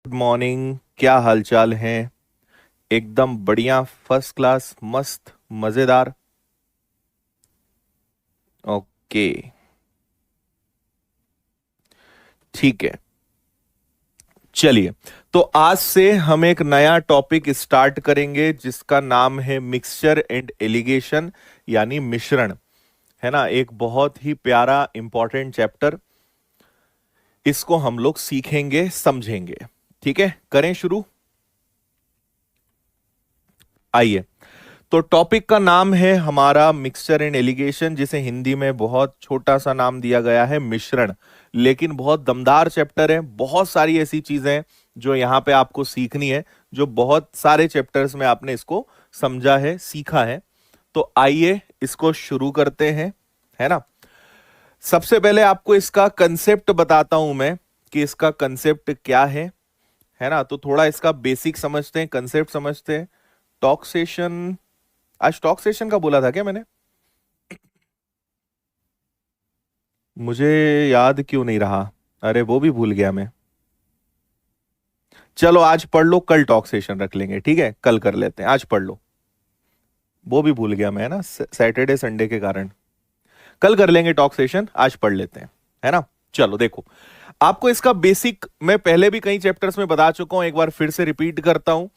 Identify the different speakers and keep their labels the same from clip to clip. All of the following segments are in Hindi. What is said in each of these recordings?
Speaker 1: Good morning. क्या हालचाल है? एकदम बढ़िया, फर्स्ट क्लास, मस्त, मजेदार। ओके, ठीक है। चलिए, तो आज से हम एक नया टॉपिक स्टार्ट करेंगे जिसका नाम है मिक्सचर एंड एलिगेशन, यानी मिश्रण। है ना, एक बहुत ही प्यारा इंपॉर्टेंट चैप्टर। इसको हम लोग सीखेंगे, समझेंगे। ठीक है, करें शुरू। आइए, तो टॉपिक का नाम है हमारा मिक्सचर एंड एलिगेशन, जिसे हिंदी में बहुत छोटा सा नाम दिया गया है मिश्रण। लेकिन बहुत दमदार चैप्टर है। बहुत सारी ऐसी चीजें हैं जो यहाँ पे आपको सीखनी है, जो बहुत सारे चैप्टर्स में आपने इसको समझा है, सीखा है। तो आइए इसको शुरू करते हैं। है ना, सबसे पहले आपको इसका कंसेप्ट बताता हूं मैं कि इसका कंसेप्ट क्या है ना, तो थोड़ा इसका बेसिक समझते हैं, कंसेप्ट समझते हैं। टॉक्सेशन, आज टॉक सेशन का बोला था क्या मैंने? मुझे याद क्यों नहीं रहा। अरे वो भी भूल गया मैं। चलो आज पढ़ लो, कल टॉक सेशन रख लेंगे। ठीक है, कल कर लेते हैं, आज पढ़ लो। वो भी भूल गया मैं ना, सैटरडे संडे के कारण। कल कर लेंगे टॉक सेशन, आज पढ़ लेते हैं। है ना, चलो देखो, आपको इसका बेसिक मैं पहले भी कई चैप्टर्स में बता चुका हूं, एक बार फिर से रिपीट करता हूं।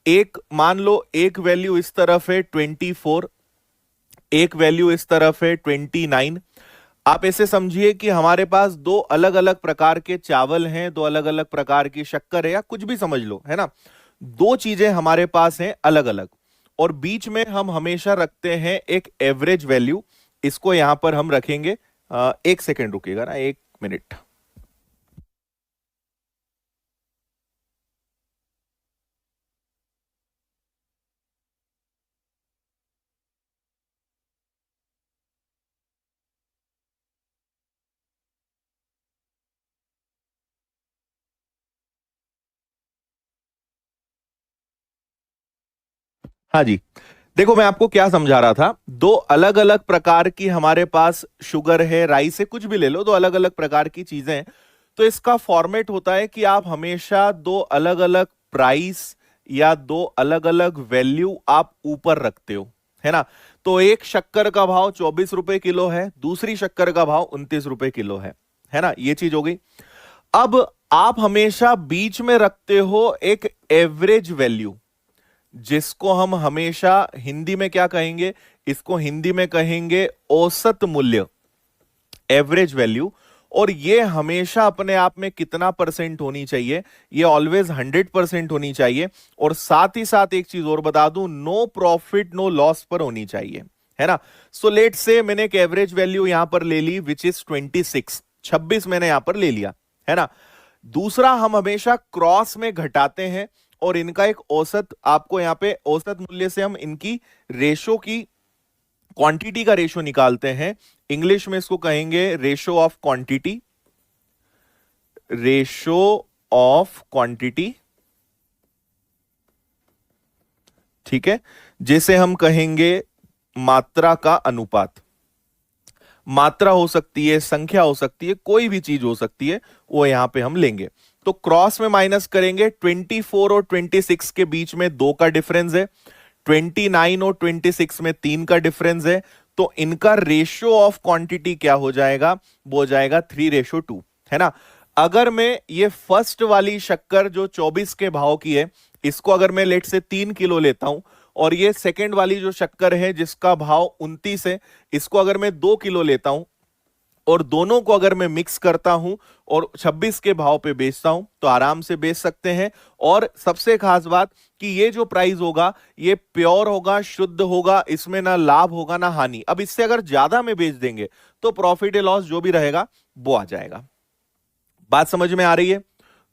Speaker 1: एक मान लो, एक वैल्यू इस तरफ है 24, एक वैल्यू इस तरफ है 29। आप ऐसे समझिए कि हमारे पास दो अलग अलग प्रकार के चावल हैं, दो अलग अलग प्रकार की शक्कर है, या कुछ भी समझ लो। है ना, दो चीजें हमारे पास हैं अलग अलग, और बीच में हम हमेशा रखते हैं एक एवरेज वैल्यू। इसको यहां पर हम रखेंगे। एक सेकेंड रुकिएगा ना, एक मिनट। हाँ जी, देखो मैं आपको क्या समझा रहा था। दो अलग अलग प्रकार की हमारे पास शुगर है, राइस है, कुछ भी ले लो, दो अलग अलग प्रकार की चीजें हैं। तो इसका फॉर्मेट होता है कि आप हमेशा दो अलग अलग प्राइस या दो अलग अलग वैल्यू आप ऊपर रखते हो। है ना, तो एक शक्कर का भाव 24 रुपए किलो है, दूसरी शक्कर का भाव 29 रुपए किलो है ना, ये चीज हो गई। अब आप हमेशा बीच में रखते हो एक एवरेज वैल्यू, जिसको हम हमेशा हिंदी में क्या कहेंगे? इसको हिंदी में कहेंगे औसत मूल्य, एवरेज वैल्यू। और ये हमेशा अपने आप में कितना परसेंट होनी चाहिए? ये ऑलवेज 100% होनी चाहिए। और साथ ही साथ एक चीज और बता दूं, नो प्रॉफिट नो लॉस पर होनी चाहिए। है ना, सो लेट से मैंने एक एवरेज वैल्यू यहां पर ले ली, विच इज 26 मैंने यहां पर ले लिया। है ना, दूसरा, हम हमेशा क्रॉस में घटाते हैं और इनका एक औसत, आपको यहां पे औसत मूल्य से हम इनकी रेशो की, क्वांटिटी का रेशो निकालते हैं। इंग्लिश में इसको कहेंगे ratio of quantity, ratio of quantity. ठीक है, जिसे हम कहेंगे मात्रा का अनुपात। मात्रा हो सकती है, संख्या हो सकती है, कोई भी चीज हो सकती है, वो यहां पे हम लेंगे। तो क्रॉस में माइनस करेंगे, 24 और 26 के बीच में 2 का डिफरेंस है, 29 और 26 में 3 का डिफरेंस है। तो इनका रेशियो ऑफ क्वांटिटी क्या हो जाएगा? वो हो जाएगा 3:2। है ना, अगर मैं ये फर्स्ट वाली शक्कर जो 24 के भाव की है, इसको अगर मैं लेट से 3 किलो लेता हूं, और ये सेकेंड वाली जो शक्कर है जिसका भाव 29 है, इसको अगर मैं 2 किलो लेता हूं, और दोनों को अगर मैं मिक्स करता हूं और 26 के भाव पे बेचता हूं, तो आराम से बेच सकते हैं। और सबसे खास बात कि ये जो प्राइस होगा ये प्योर होगा, शुद्ध होगा, इसमें ना लाभ होगा ना हानि। अब इससे अगर ज्यादा में बेच देंगे तो प्रॉफिट या लॉस जो भी रहेगा वो आ जाएगा। बात समझ में आ रही है?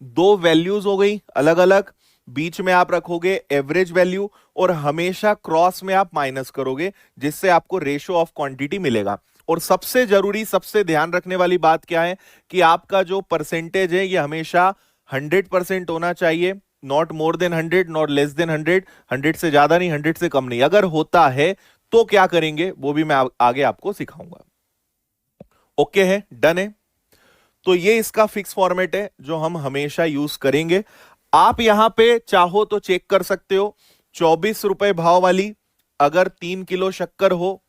Speaker 1: दो वैल्यूज हो गई अलग अलग, बीच में आप रखोगे एवरेज वैल्यू, और हमेशा क्रॉस में आप माइनस करोगे, जिससे आपको रेशो ऑफ क्वांटिटी मिलेगा। और सबसे जरूरी, सबसे ध्यान रखने वाली बात क्या है कि आपका जो परसेंटेज है ये हमेशा 100% होना चाहिए। Not more than 100, not less than 100। 100 से ज्यादा नहीं, 100 से कम नहीं। अगर होता है तो क्या करेंगे वो भी मैं आगे आपको सिखाऊंगा। ओके है, डन है। तो ये इसका फिक्स फॉर्मेट है जो हम हमेशा यूज करेंगे। आप यहां पे चाहो तो चेक कर सकते हो, 24 रुपए भाव वाली अगर 3 किलो शक्कर हो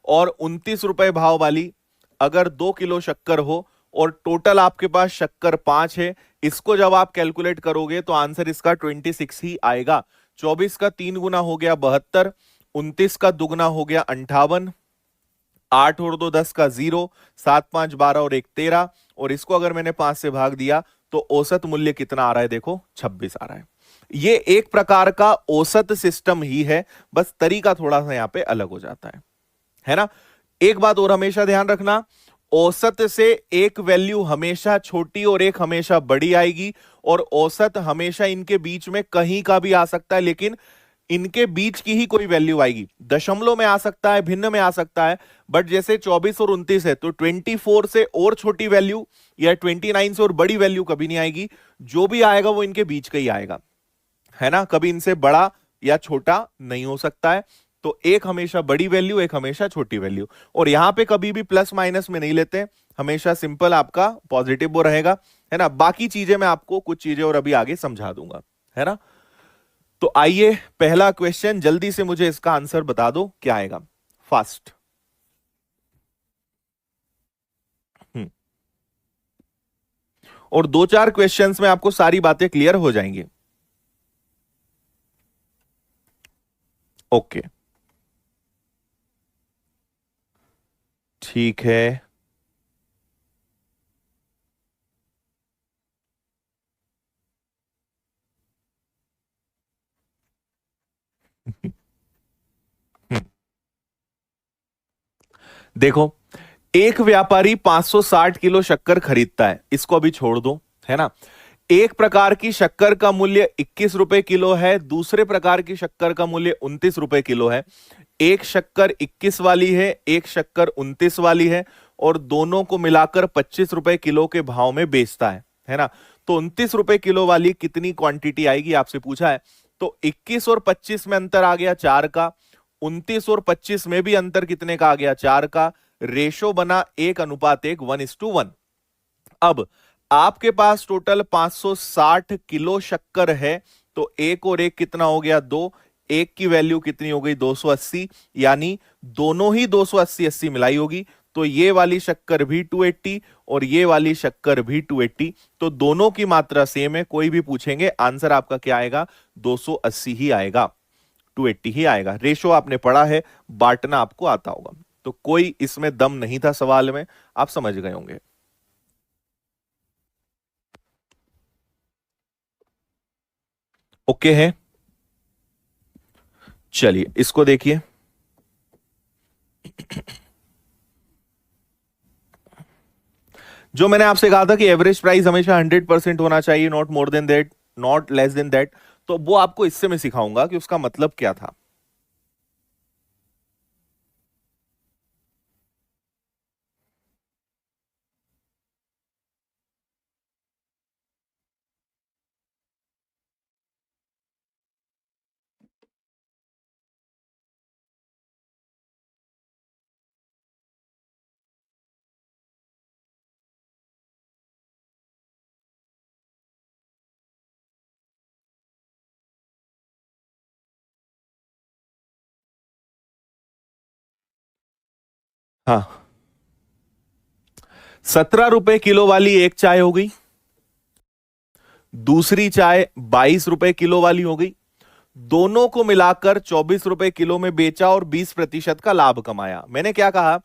Speaker 1: और 29 रुपए भाव वाली अगर 2 किलो शक्कर हो, और टोटल आपके पास शक्कर 5 है, इसको जब आप कैलकुलेट करोगे तो आंसर इसका 26 ही आएगा। 24 का 3 गुना हो गया 72, 29 का दुगना हो गया 58, 8 और 2 10 का 0, 7 5 12 और 1 13, और इसको अगर मैंने 5 से भाग दिया तो औसत मूल्य कितना आ रहा है, देखो 26 आ रहा है। ये एक प्रकार का औसत सिस्टम ही है, बस तरीका थोड़ा सा यहां पे अलग हो जाता है ना। एक बात और हमेशा ध्यान रखना, औसत से एक वैल्यू हमेशा छोटी और एक हमेशा बड़ी आएगी, और औसत हमेशा इनके बीच में कहीं का भी आ सकता है, लेकिन इनके बीच की ही कोई वैल्यू आएगी। दशमलव में आ सकता है, भिन्न में आ सकता है, बट जैसे 24 और 29 है तो 24 से और छोटी वैल्यू या 29 से और बड़ी वैल्यू कभी नहीं आएगी। जो भी आएगा वो इनके बीच का ही आएगा, है ना, कभी इनसे बड़ा या छोटा नहीं हो सकता है। तो एक हमेशा बड़ी वैल्यू, एक हमेशा छोटी वैल्यू, और यहां पे कभी भी प्लस माइनस में नहीं लेते, हमेशा सिंपल आपका पॉजिटिव वो रहेगा, है ना। बाकी चीजें मैं आपको कुछ चीजें और अभी आगे समझा दूंगा, है ना। तो आइए पहला क्वेश्चन, जल्दी से मुझे इसका आंसर बता दो क्या आएगा, फास्ट। और 2-4 क्वेश्चंस में आपको सारी बातें क्लियर हो जाएंगी। ओके, ठीक है। देखो, एक व्यापारी 560 किलो शक्कर खरीदता है, इसको अभी छोड़ दो, है ना। एक प्रकार की शक्कर का मूल्य 21 रुपए किलो है, दूसरे प्रकार की शक्कर का मूल्य 29 रुपए किलो है। एक शक्कर 21 वाली है, एक शक्कर 29 वाली है, और दोनों को मिलाकर 25 रुपए किलो के भाव में बेचता है ना। तो 29 रुपए किलो वाली कितनी क्वांटिटी आएगी आपसे पूछा है। तो 21 और 25 में अंतर आ गया 4 का, 29 और 25 में भी अंतर कितने का आ गया, 4 का। रेशो बना 1:1, 1:1। अब आपके पास टोटल 560 किलो शक्कर है, तो एक और एक कितना हो गया, 2, एक की वैल्यू कितनी हो गई, 280, यानी दोनों ही 280 80 मिलाई होगी, तो ये वाली शक्कर भी 280 और ये वाली शक्कर भी 280, तो दोनों की मात्रा सेम है। कोई भी पूछेंगे आंसर आपका क्या आएगा, 280 ही आएगा, 280 ही आएगा। रेशो आपने पढ़ा है, बांटना आपको आता होगा, तो कोई इसमें दम नहीं था सवाल में, आप समझ गए होंगे। ओके है, चलिए इसको देखिए। जो मैंने आपसे कहा था कि एवरेज प्राइस हमेशा 100% होना चाहिए, not more than that, not less than that, तो वो आपको इससे मैं सिखाऊंगा कि उसका मतलब क्या था। हाँ, 17 रुपए किलो वाली एक चाय हो गई, दूसरी चाय 22 रुपए किलो वाली हो गई, दोनों को मिलाकर 24 रुपए किलो में बेचा और 20% का लाभ कमाया। मैंने क्या कहा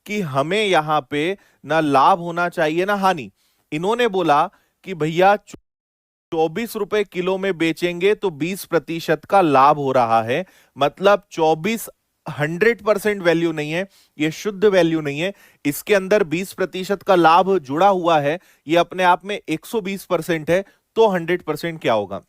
Speaker 1: कि हमें यहां पे ना लाभ होना चाहिए ना हानि। इन्होंने बोला कि भैया 24 रुपए किलो में बेचेंगे तो 20% का लाभ हो रहा है, मतलब 24 100% वैल्यू नहीं है, ये शुद्ध वैल्यू नहीं है, इसके अंदर 20% का लाभ जुड़ा हुआ है, ये अपने आप में 120% है, तो 100% क्या होगा,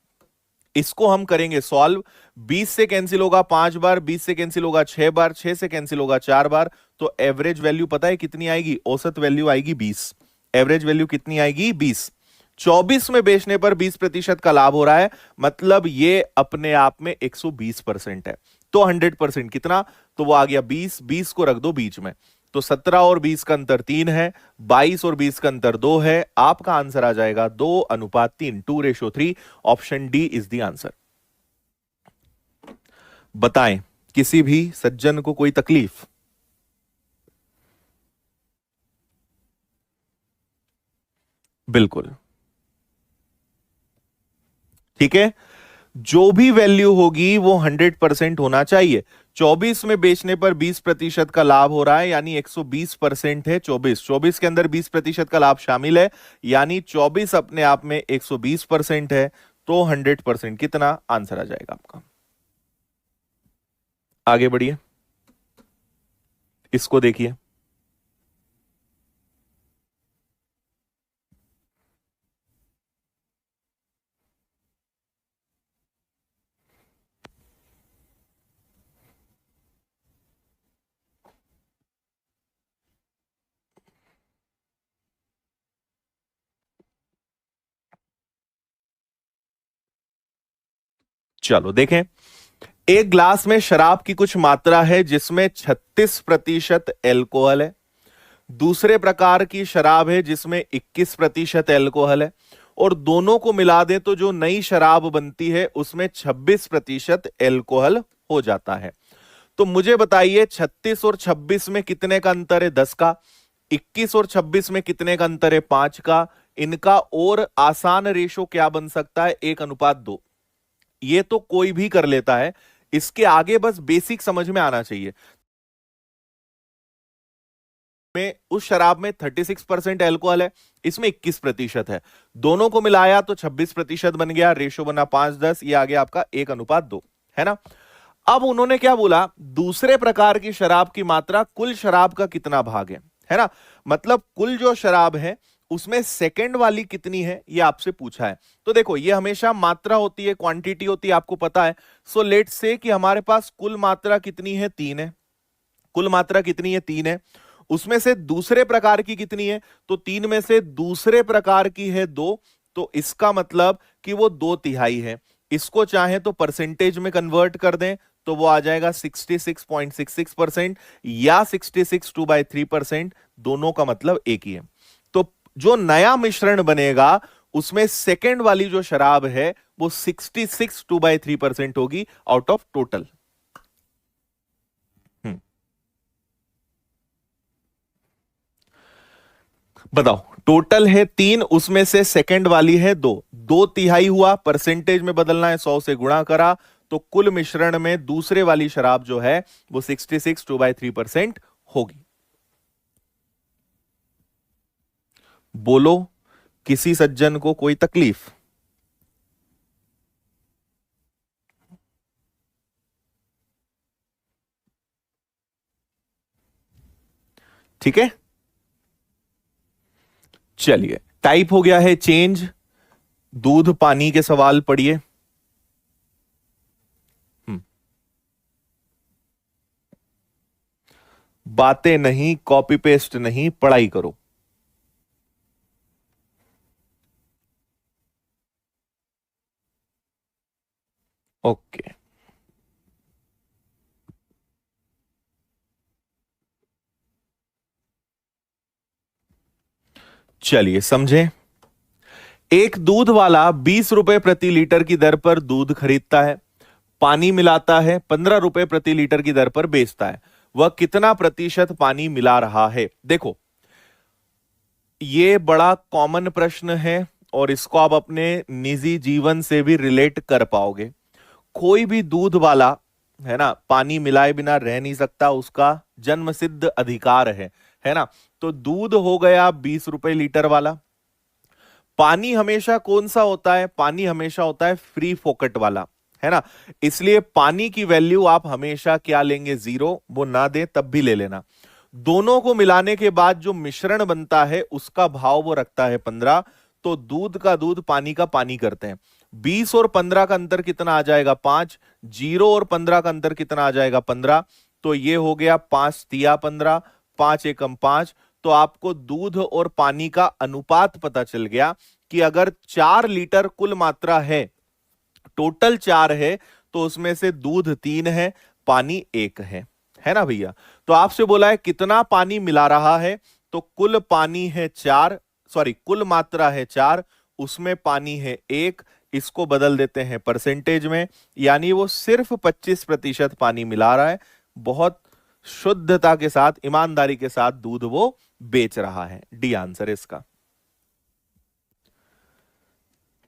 Speaker 1: इसको हम करेंगे सॉल्व। 20 से कैंसिल होगा 5 बार, 20 से कैंसिल होगा 6 बार, 6 से कैंसिल होगा 4 बार, तो एवरेज वैल्यू पता है कितनी आएगी, औसत वैल्यू आएगी 20। एवरेज वैल्यू कितनी आएगी, 20। 24 में बेचने पर 20% का लाभ हो रहा है, मतलब ये अपने आप में 120% है। तो 100% कितना, तो वो आ गया 20, 20 को रख दो बीच में, तो 17 और 20 का अंतर 3 है, 22 और 20 का अंतर 2 है। आपका आंसर आ जाएगा 2:3, 2:3। Option D is the answer. बताएं, किसी भी सज्जन को कोई तकलीफ? बिल्कुल ठीक है। जो भी वैल्यू होगी वो 100% होना चाहिए। 24 में बेचने पर 20% का लाभ हो रहा है, यानी 120% है। 24 के अंदर 20% का लाभ शामिल है, यानी 24 अपने आप में 120% है। तो 100% कितना आंसर आ जाएगा आपका? आगे बढ़िए, इसको देखिए। चलो देखें, एक ग्लास में शराब की कुछ मात्रा है जिसमें 36% एल्कोहल है। दूसरे प्रकार की शराब है जिसमें 21% एल्कोहल है, और दोनों को मिला दें तो जो नई शराब बनती है उसमें 26% एल्कोहल हो जाता है। तो मुझे बताइए, 36 और 26 में कितने का अंतर है? 10 का। 21 और 26 में कितने का अंतर है? 5 का। इनका और आसान रेशो क्या बन सकता है? 1:2। ये तो कोई भी कर लेता है, इसके आगे बस बेसिक समझ में आना चाहिए। में उस शराब में 36% एल्कोहल है, इसमें 21% है। दोनों को मिलाया तो 26% बन गया, रेशो बना 5:10। ये आ गया आपका 1:2, है ना। अब उन्होंने क्या बोला? दूसरे प्रकार की शराब की मात्रा कुल शराब का कितना भाग है ना। मतलब कुल जो शराब है उसमें सेकंड वाली कितनी है, ये आपसे पूछा है। तो देखो, ये हमेशा मात्रा होती है, क्वांटिटी होती है, आपको पता है। सो लेट्स से कि हमारे पास कुल मात्रा कितनी है? 3 है। कुल मात्रा कितनी है? 3 है। उसमें से दूसरे प्रकार की कितनी है? तो 3 में से दूसरे प्रकार की है 2, तो इसका मतलब कि वो 2/3 है। इसको चाहे तो परसेंटेज में कन्वर्ट कर दें तो वो आ जाएगा 66.66% या 66 2/3%। दोनों का मतलब एक ही है। तो जो नया मिश्रण बनेगा उसमें सेकेंड वाली जो शराब है वो 66 2/3% होगी आउट ऑफ टोटल। बताओ, टोटल है 3, उसमें से सेकंड वाली है 2, 2/3 हुआ। परसेंटेज में बदलना है, 100 से गुणा करा तो कुल मिश्रण में दूसरे वाली शराब जो है वो 66 2/3% होगी। बोलो, किसी सज्जन को कोई तकलीफ? ठीक है, चलिए। टाइप हो गया है चेंज। दूध पानी के सवाल पढ़िए। बातें नहीं, कॉपी पेस्ट नहीं, पढ़ाई करो। ओके, चलिए समझें। एक दूध वाला 20 रुपए प्रति लीटर की दर पर दूध खरीदता है, पानी मिलाता है, 15 रुपए प्रति लीटर की दर पर बेचता है। वह कितना प्रतिशत पानी मिला रहा है? देखो, ये बड़ा कॉमन प्रश्न है और इसको आप अपने निजी जीवन से भी रिलेट कर पाओगे। कोई भी दूध वाला, है ना, पानी मिलाए बिना रह नहीं सकता, उसका जन्म सिद्ध अधिकार है ना। तो दूध हो गया 20 रुपए लीटर वाला। पानी हमेशा कौन सा होता है? पानी हमेशा होता है फ्री फोकट वाला, है ना। इसलिए पानी की वैल्यू आप हमेशा क्या लेंगे? 0। वो ना दे तब भी ले लेना। दोनों को मिलाने के बाद जो मिश्रण बनता है उसका भाव वो रखता है 15। तो दूध का दूध, पानी का पानी करते हैं। 20 और 15 का अंतर कितना आ जाएगा? 5। 0 और 15 का अंतर कितना आ जाएगा? 15। तो ये हो गया 5 तिया 15, 5 एकम 5। तो आपको दूध और पानी का अनुपात पता चल गया कि अगर 4 लीटर कुल मात्रा है, टोटल 4 है, तो उसमें से दूध 3 है, पानी 1 है है ना भैया। तो आपसे बोला है कितना पानी मिला रहा है, तो कुल पानी है 4, सॉरी कुल मात्रा है 4, उसमें पानी है 1, इसको बदल देते हैं परसेंटेज में, यानी वो सिर्फ 25% पानी मिला रहा है। बहुत शुद्धता के साथ, ईमानदारी के साथ दूध वो बेच रहा है। डी आंसर है इसका।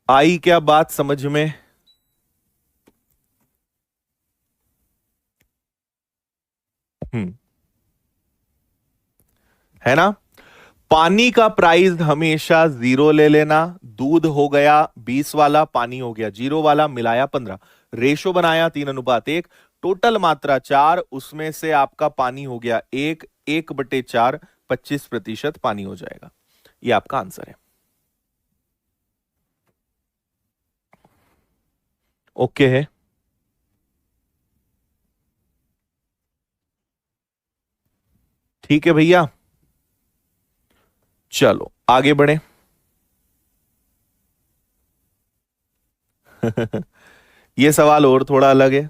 Speaker 1: आई क्या बात समझ में? हम्म, है ना। पानी का प्राइस हमेशा 0 ले लेना। दूध हो गया 20 वाला, पानी हो गया 0 वाला, मिलाया 15, रेशो बनाया 3:1, टोटल मात्रा 4, उसमें से आपका पानी हो गया 1, 1/4, 25% पानी हो जाएगा। ये आपका आंसर है। ओके है। ठीक है भैया, चलो आगे बढ़े। ये सवाल और थोड़ा अलग है।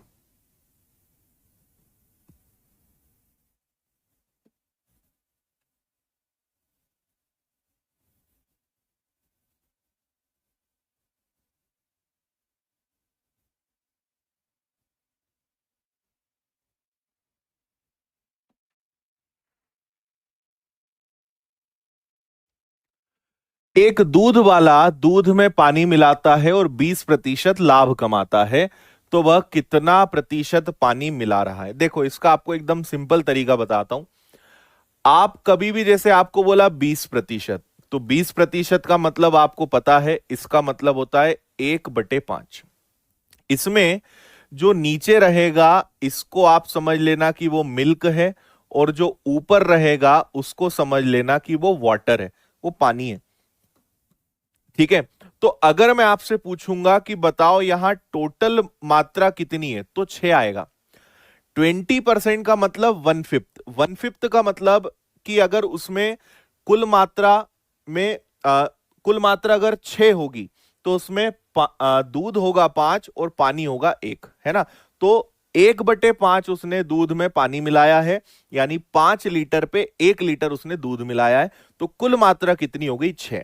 Speaker 1: एक दूध वाला दूध में पानी मिलाता है और 20% लाभ कमाता है, तो वह कितना प्रतिशत पानी मिला रहा है? देखो इसका आपको एकदम सिंपल तरीका बताता हूं। आप कभी भी, जैसे आपको बोला 20%, तो 20% का मतलब आपको पता है, इसका मतलब होता है 1/5। इसमें जो नीचे रहेगा इसको आप समझ लेना कि वो मिल्क है, और जो ऊपर रहेगा उसको समझ लेना कि वो वाटर है, वो पानी है। ठीक है। तो अगर मैं आपसे पूछूंगा कि बताओ यहां टोटल मात्रा कितनी है, तो 6 आएगा। 20% का मतलब 1/5, 1/5 का मतलब कि अगर उसमें कुल मात्रा में कुल मात्रा अगर 6 होगी, तो उसमें दूध होगा 5 और पानी होगा 1, है ना। तो 1/5 उसने दूध में पानी मिलाया है, यानी 5 लीटर पे 1 लीटर उसने दूध मिलाया है, तो कुल मात्रा कितनी हो गई? 6,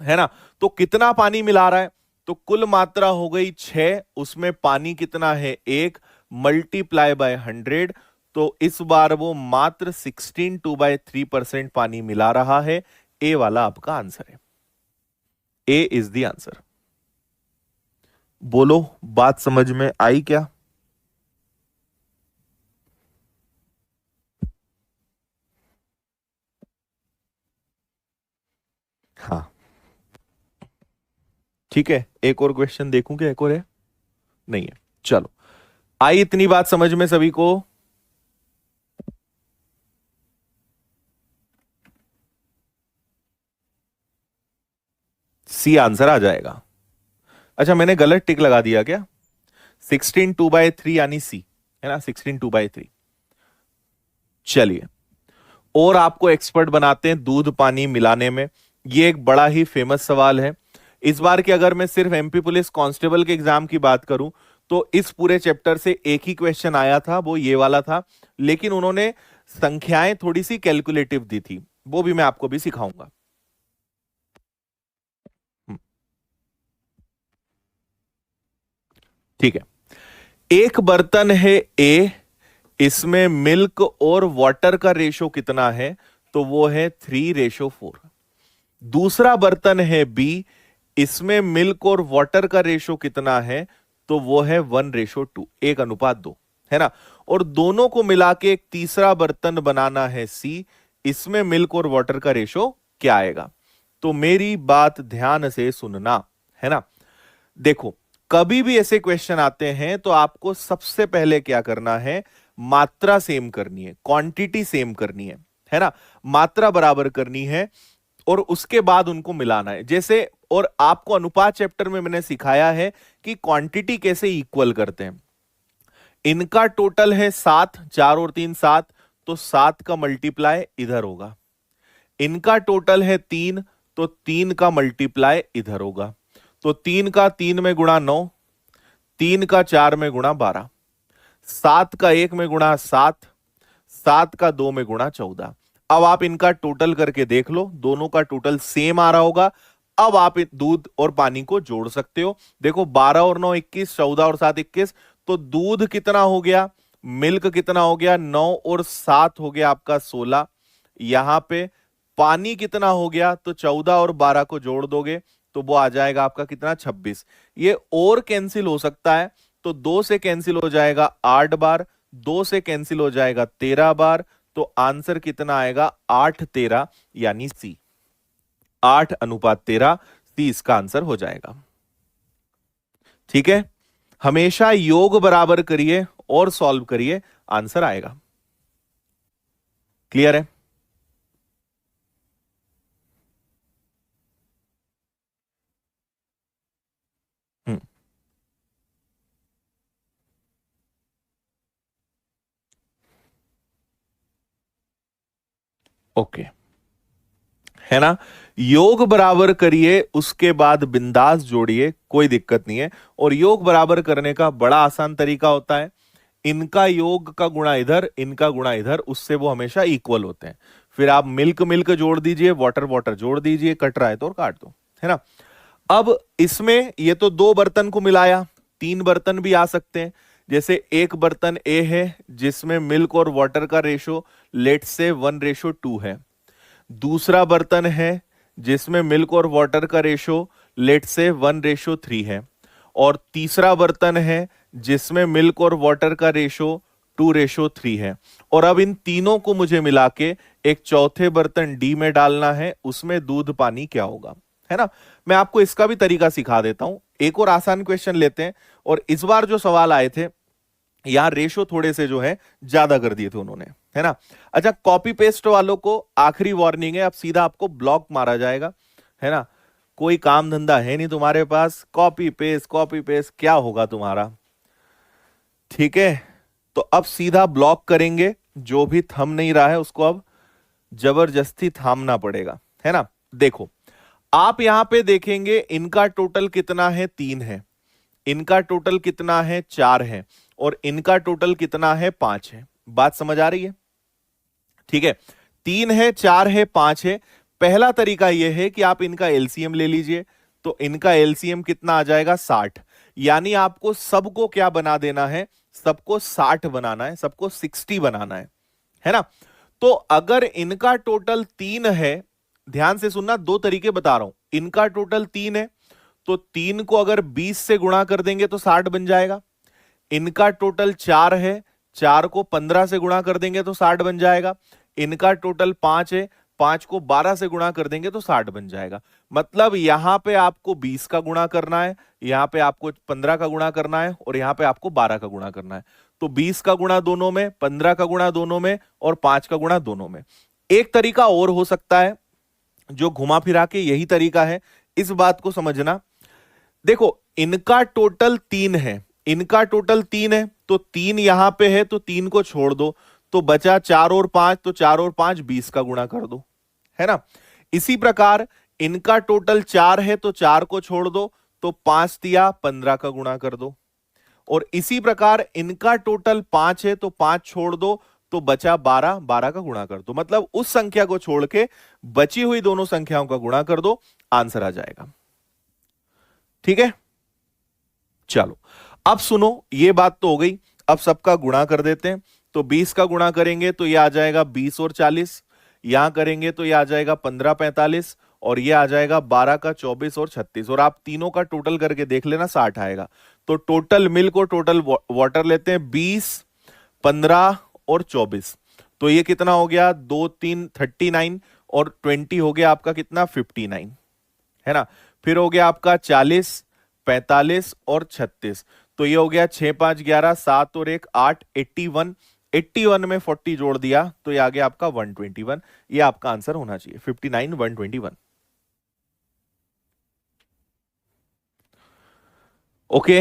Speaker 1: है ना। तो कितना पानी मिला रहा है? तो कुल मात्रा हो गई 6, उसमें पानी कितना है? 1, मल्टीप्लाई बाय 100, तो इस बार वो मात्र 16/2/3% पानी मिला रहा है। ए वाला आपका आंसर है। ए इज द आंसर। बोलो, बात समझ में आई क्या? हाँ, ठीक है। एक और क्वेश्चन देखूं क्या? एक और है? नहीं है। चलो, आई इतनी बात समझ में सभी को? सी आंसर आ जाएगा। अच्छा, मैंने गलत टिक लगा दिया क्या? 16/2/3 यानी सी, है ना, 16/2/3। चलिए, और आपको एक्सपर्ट बनाते हैं दूध पानी मिलाने में। ये एक बड़ा ही फेमस सवाल है। इस बार की अगर मैं सिर्फ एमपी पुलिस कांस्टेबल के एग्जाम की बात करूं, तो इस पूरे चैप्टर से एक ही क्वेश्चन आया था, वो ये वाला था, लेकिन उन्होंने संख्याएं थोड़ी सी कैलकुलेटिव दी थी, वो भी मैं आपको भी सिखाऊंगा। हम्म, ठीक है। एक बर्तन है ए, इसमें मिल्क और वाटर का रेशो कितना है? तो वो है 3:4। दूसरा बर्तन है बी, इसमें मिल्क और वाटर का रेशो कितना है? तो वो है 1:2, 1:2, है ना। और दोनों को मिला के एक तीसरा बर्तन बनाना है सी, इसमें मिल्क और वाटर का रेशो क्या आएगा? तो मेरी बात ध्यान से सुनना, है ना। देखो, कभी भी ऐसे क्वेश्चन आते हैं तो आपको सबसे पहले क्या करना है? मात्रा सेम करनी है, क्वांटिटी सेम करनी है ना, मात्रा बराबर करनी है, और उसके बाद उनको मिलाना है। जैसे, और आपको अनुपात चैप्टर में मैंने सिखाया है कि क्वांटिटी कैसे इक्वल करते हैं। इनका टोटल है 7, 4 और 3 7, तो 7 का मल्टीप्लाई इधर होगा। इनका टोटल है 3, तो 3 का मल्टीप्लाई इधर होगा। तो 3 का 3 में गुणा 9, 3 का 4 में गुणा 12, 7 का 1 में गुणा 7, 7 का 2 में गुणा 14। अब आप इनका टोटल करके देख लो, दोनों का टोटल सेम आ रहा होगा। अब आप दूध और पानी को जोड़ सकते हो। देखो 12 और 9 21, 14 और 7 21, तो दूध कितना हो गया, मिल्क कितना हो गया, 9 और 7 हो गया आपका 16। यहां पे पानी कितना हो गया, तो 14 और 12 को जोड़ दोगे तो वो आ जाएगा आपका कितना, 26। ये और कैंसिल हो सकता है, तो 2 से कैंसिल हो जाएगा 8 बार, 2 से कैंसिल हो जाएगा 13 बार, तो आंसर कितना आएगा, 8-13 यानी सी, 8:13 सी इसका आंसर हो जाएगा। ठीक है, हमेशा योग बराबर करिए और सॉल्व करिए, आंसर आएगा। क्लियर है? हम्म, ओके, है ना। योग बराबर करिए, उसके बाद बिंदास जोड़िए, कोई दिक्कत नहीं है। और योग बराबर करने का बड़ा आसान तरीका होता है, इनका योग का गुणा इधर, इनका गुणा इधर, उससे वो हमेशा इक्वल होते हैं। फिर आप मिल्क मिल्क जोड़ दीजिए, वाटर वाटर जोड़ दीजिए, कट रहा है तो और काट दो, है ना। अब इसमें ये तो 2 बर्तन को मिलाया, 3 बर्तन भी आ सकते हैं। जैसे एक बर्तन ए है जिसमें मिल्क और वाटर का रेशो लेट से 1:2 है। दूसरा बर्तन है जिसमें मिल्क और वाटर का रेशो लेट से 1:3 है। और तीसरा बर्तन है जिसमें मिल्क और वाटर का रेशो 2:3 है। और अब इन तीनों को मुझे मिला के एक चौथे बर्तन डी में डालना है, उसमें दूध पानी क्या होगा, है ना। मैं आपको इसका भी तरीका सिखा देता हूं। एक और आसान क्वेश्चन लेते हैं। और इस बार जो सवाल आए थे, यहां रेशो थोड़े से जो है ज्यादा कर दिए थे उन्होंने, है ना। अच्छा, कॉपी पेस्ट वालों को आखिरी वार्निंग है, अब सीधा आपको ब्लॉक मारा जाएगा, है ना। कोई काम धंधा है नहीं तुम्हारे पास, कॉपी पेस्ट क्या होगा तुम्हारा, ठीक है। तो अब सीधा ब्लॉक करेंगे, जो भी थम नहीं रहा है उसको अब जबरदस्ती थामना पड़ेगा, है ना। देखो, आप यहां पे देखेंगे इनका टोटल कितना है, 3 है। इनका टोटल कितना है, 4 है। और इनका टोटल कितना है, 5 है। बात समझ आ रही है? ठीक है, 3 है, 4 है, 5 है। पहला तरीका यह है कि आप इनका एलसीएम ले लीजिए, तो इनका एलसीएम कितना आ जाएगा, 60। यानी आपको सबको क्या बना देना है, सबको 60 बनाना है, सबको 60 बनाना है ना। तो अगर इनका टोटल 3 है, ध्यान से सुनना, 2 तरीके बता रहा हूं। इनका टोटल 3 है, तो 3 को अगर 20 से गुणा कर देंगे तो 60 बन जाएगा। इनका टोटल 4 है, 4 को 15 से गुणा कर देंगे तो 60 बन जाएगा। इनका टोटल 5 है, 5 को 12 से गुणा कर देंगे तो 60 बन जाएगा। मतलब यहां पे आपको 20 का गुणा करना है, यहां पे आपको 15 का गुणा करना है, और यहां पे आपको 12 का गुणा करना है। तो 20 का गुणा दोनों में, 15 का गुणा दोनों में, और 5 का गुणा दोनों में। एक तरीका और हो सकता है, जो घुमा फिरा के यही तरीका है, इस बात को समझना। देखो, इनका टोटल 3 है, इनका टोटल 3 है, तो 3 यहां पे है, तो 3 को छोड़ दो, तो बचा 4 और 5, तो 4 और 5 20 का गुणा कर दो, है ना। इसी प्रकार इनका टोटल 4 है, तो 4 को छोड़ दो, तो 5 दिया 15 का गुणा कर दो। और इसी प्रकार इनका टोटल 5 है, तो 5 छोड़ दो, तो बचा 12, 12 का गुणा कर दो। मतलब उस संख्या को छोड़ के बची हुई दोनों संख्याओं का गुणा कर दो, आंसर आ जाएगा। ठीक है, चलो अब सुनो, ये बात तो हो गई। अब सबका गुणा कर देते हैं। तो 20 का गुणा करेंगे तो ये आ जाएगा 20 और 40, यहां करेंगे तो ये आ जाएगा 15 45, और ये आ जाएगा 12 का 24 और 36। और आप तीनों का टोटल करके देख लेना, 60 आएगा। तो टोटल मिल्क और टोटल वाटर लेते हैं, 20 15 और 24। तो ये कितना हो गया, 2 3 39, और 20 हो गया आपका कितना, 59, है ना। फिर हो गया आपका 40 45 और 36। तो ये हो गया 6 5 11 7 और 1 8, 81। 81 में 40 जोड़ दिया तो ये आ गया आपका 121। ये आपका आंसर होना चाहिए, 59 121। ओके,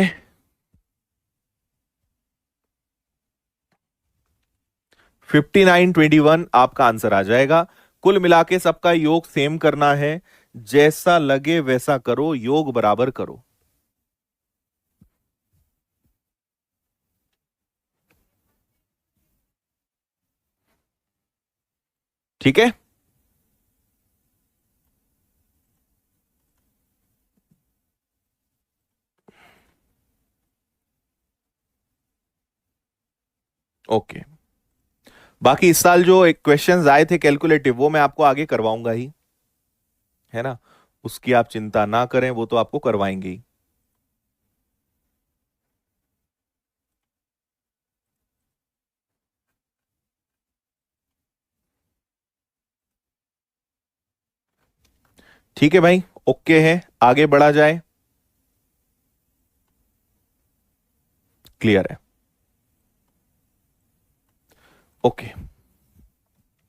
Speaker 1: 59 21 आपका आंसर आ जाएगा। कुल मिला के सबका योग सेम करना है, जैसा लगे वैसा करो, योग बराबर करो। ठीक है। ओके। बाकी इस साल जो एक क्वेश्चंस आए थे कैलकुलेटिव, वो मैं आपको आगे करवाऊंगा ही, है ना, उसकी आप चिंता ना करें, वो तो आपको करवाएंगे ही। ठीक है भाई, ओके है, आगे बढ़ा जाए। क्लियर है। ओके,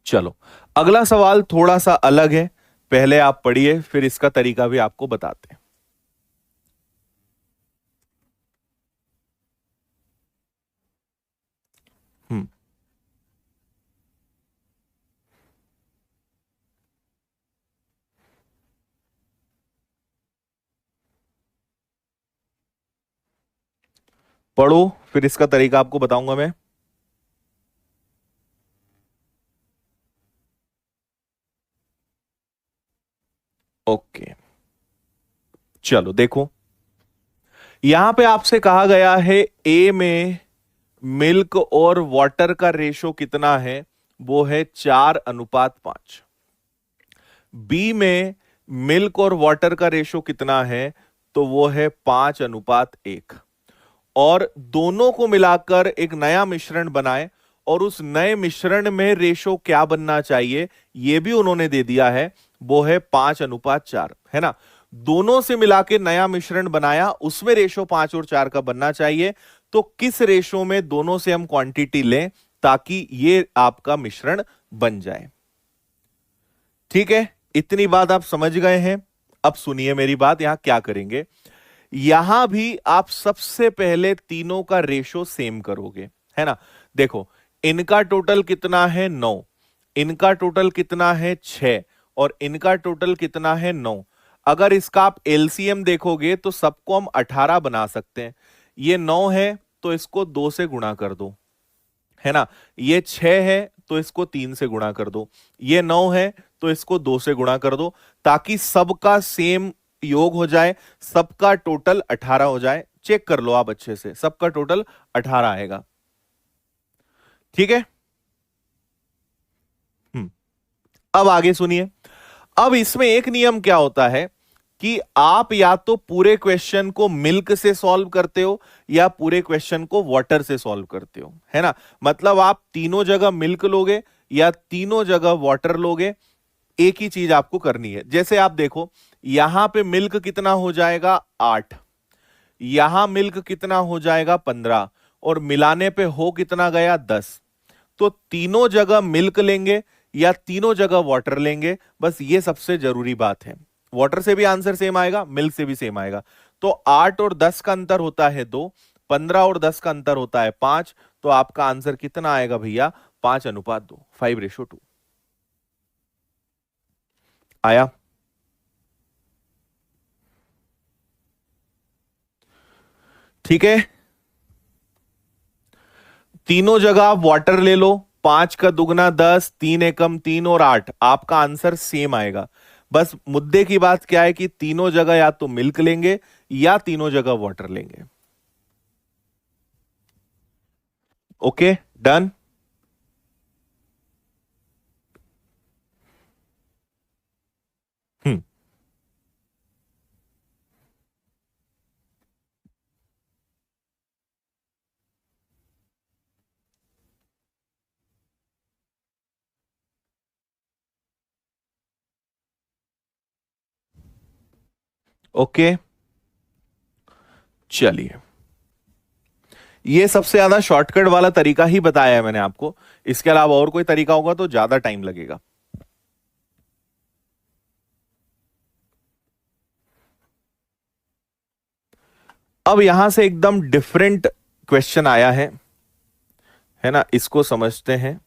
Speaker 1: चलो अगला सवाल थोड़ा सा अलग है, पहले आप पढ़िए फिर इसका तरीका भी आपको बताते हैं। हम्म। पढ़ो, फिर इसका तरीका आपको बताऊंगा मैं। ओके, चलो देखो, यहां पे आपसे कहा गया है ए में मिल्क और वाटर का रेशो कितना है, वो है 4:5। बी में मिल्क और वाटर का रेशो कितना है, तो वो है 5:1। और दोनों को मिलाकर एक नया मिश्रण बनाए, और उस नए मिश्रण में रेशो क्या बनना चाहिए, यह भी उन्होंने दे दिया है, वो है 5:4, है ना। दोनों से मिला के नया मिश्रण बनाया, उसमें रेशो 5 और 4 का बनना चाहिए। तो किस रेशो में दोनों से हम क्वांटिटी लें ताकि ये आपका मिश्रण बन जाए। ठीक है, इतनी बात आप समझ गए हैं। अब सुनिए मेरी बात, यहां क्या करेंगे। यहां भी आप सबसे पहले तीनों का रेशो सेम करोगे, है ना। देखो, इनका टोटल कितना है 9, इनका टोटल कितना है 6, और इनका टोटल कितना है 9। अगर इसका आप एलसीएम देखोगे तो सबको हम 18 बना सकते हैं। ये 9 है तो इसको 2 से गुणा कर दो, है ना। ये 6 है तो इसको 3 से गुणा कर दो, ये 9 है तो इसको 2 से गुणा कर दो, ताकि सबका सेम योग हो जाए, सबका टोटल 18 हो जाए। चेक कर लो आप अच्छे से, सबका टोटल 18 आएगा। ठीक है। हम्म। अब आगे सुनिए। अब इसमें एक नियम क्या होता है कि आप या तो पूरे क्वेश्चन को मिल्क से सॉल्व करते हो या पूरे क्वेश्चन को वाटर से सॉल्व करते हो, है ना। मतलब आप तीनों जगह मिल्क लोगे या तीनों जगह वाटर लोगे, एक ही चीज आपको करनी है। जैसे आप देखो, यहां पे मिल्क कितना हो जाएगा 8, यहां मिल्क कितना हो जाएगा 15, और मिलाने पे हो कितना गया 10। तो तीनों जगह मिल्क लेंगे या तीनों जगह वाटर लेंगे, बस ये सबसे जरूरी बात है। वाटर से भी आंसर सेम आएगा, मिल्क से भी सेम आएगा। तो 8 और 10 का अंतर होता है 2, 15 और 10 का अंतर होता है 5। तो आपका आंसर कितना आएगा भैया, 5:2, 5:2 आया। ठीक है, तीनों जगह आप वाटर ले लो, 5 का दुगना 10, 3 एकम 3 और 8, आपका आंसर सेम आएगा। बस मुद्दे की बात क्या है कि तीनों जगह या तो मिल्क लेंगे या तीनों जगह वाटर लेंगे। Okay, done. हम्म। ओके, चलिए, ये सबसे ज्यादा शॉर्टकट वाला तरीका ही बताया है मैंने आपको। इसके अलावा और कोई तरीका होगा तो ज्यादा टाइम लगेगा। अब यहां से एकदम डिफरेंट क्वेश्चन आया है ना, इसको समझते हैं।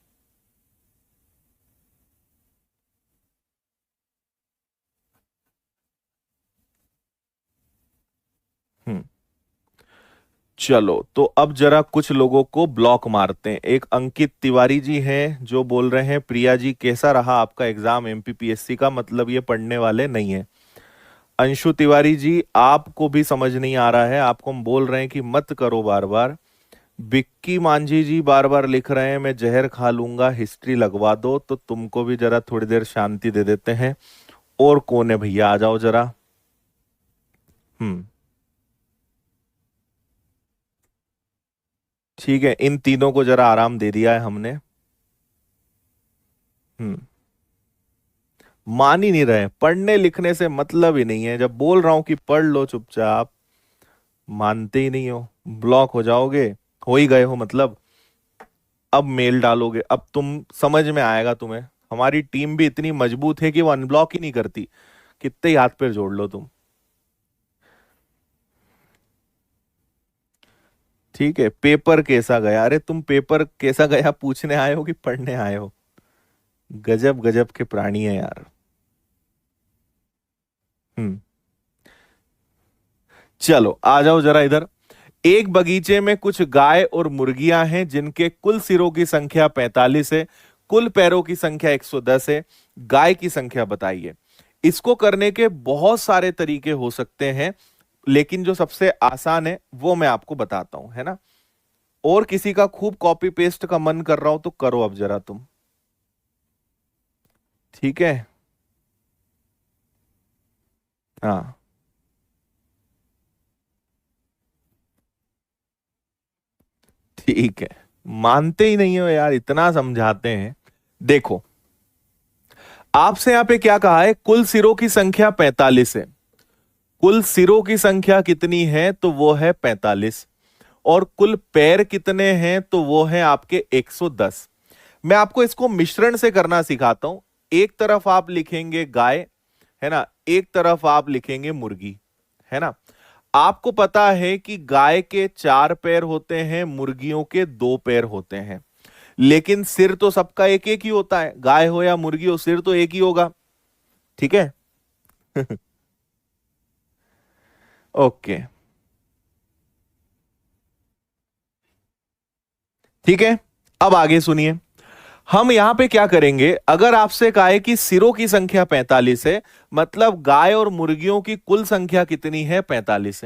Speaker 1: हम्म। चलो तो अब जरा कुछ लोगों को ब्लॉक मारते हैं। एक अंकित तिवारी जी हैं जो बोल रहे हैं, प्रिया जी कैसा रहा आपका एग्जाम एमपीपीएससी का, मतलब ये पढ़ने वाले नहीं है। अंशु तिवारी जी आपको भी समझ नहीं आ रहा है, आपको हम बोल रहे हैं कि मत करो बार बार। बिक्की मांझी जी बार बार लिख रहे हैं मैं जहर खा लूंगा, हिस्ट्री लगवा दो, तो तुमको भी जरा थोड़ी देर शांति दे देते हैं। और कौन है भैया, आ जाओ जरा। हम्म। ठीक है, इन तीनों को जरा आराम दे दिया है हमने। हम्म। मान ही नहीं रहे, पढ़ने लिखने से मतलब ही नहीं है, जब बोल रहा हूं कि पढ़ लो चुपचाप, मानते ही नहीं हो। ब्लॉक हो जाओगे, हो ही गए हो मतलब। अब मेल डालोगे, अब तुम समझ में आएगा तुम्हें। हमारी टीम भी इतनी मजबूत है कि वो अनब्लॉक ही नहीं करती, कितने ही हाथ पैर जोड़ लो तुम। ठीक है, पेपर कैसा गया? अरे तुम पेपर कैसा गया पूछने आए हो कि पढ़ने आए हो? गजब गजब के प्राणी है यार। हम्म। चलो आ जाओ जरा इधर। एक बगीचे में कुछ गाय और मुर्गियां हैं जिनके कुल सिरों की संख्या 45 है, कुल पैरों की संख्या 110 है। गाय की संख्या बताइए। इसको करने के बहुत सारे तरीके हो सकते हैं, लेकिन जो सबसे आसान है वो मैं आपको बताता हूं, है ना। और किसी का खूब कॉपी पेस्ट का मन कर रहा हो तो करो अब जरा तुम। ठीक है। हाँ। ठीक है। मानते ही नहीं हो यार, इतना समझाते हैं। देखो, आपसे यहां पे क्या कहा है, कुल सिरों की संख्या 45 है। कुल सिरों की संख्या कितनी है, तो वो है 45। और कुल पैर कितने हैं, तो वो है आपके 110। मैं आपको इसको मिश्रण से करना सिखाता हूं। एक तरफ आप लिखेंगे गाय, है ना, एक तरफ आप लिखेंगे मुर्गी, है ना। आपको पता है कि गाय के 4 पैर होते हैं, मुर्गियों के 2 पैर होते हैं, लेकिन सिर तो सबका एक एक ही होता है, गाय हो या मुर्गी हो सिर तो एक ही होगा। ठीक है। ओके। ठीक है, अब आगे सुनिए। हम यहां पे क्या करेंगे, अगर आपसे कहा है कि सिरों की संख्या 45 है, मतलब गाय और मुर्गियों की कुल संख्या कितनी है, 45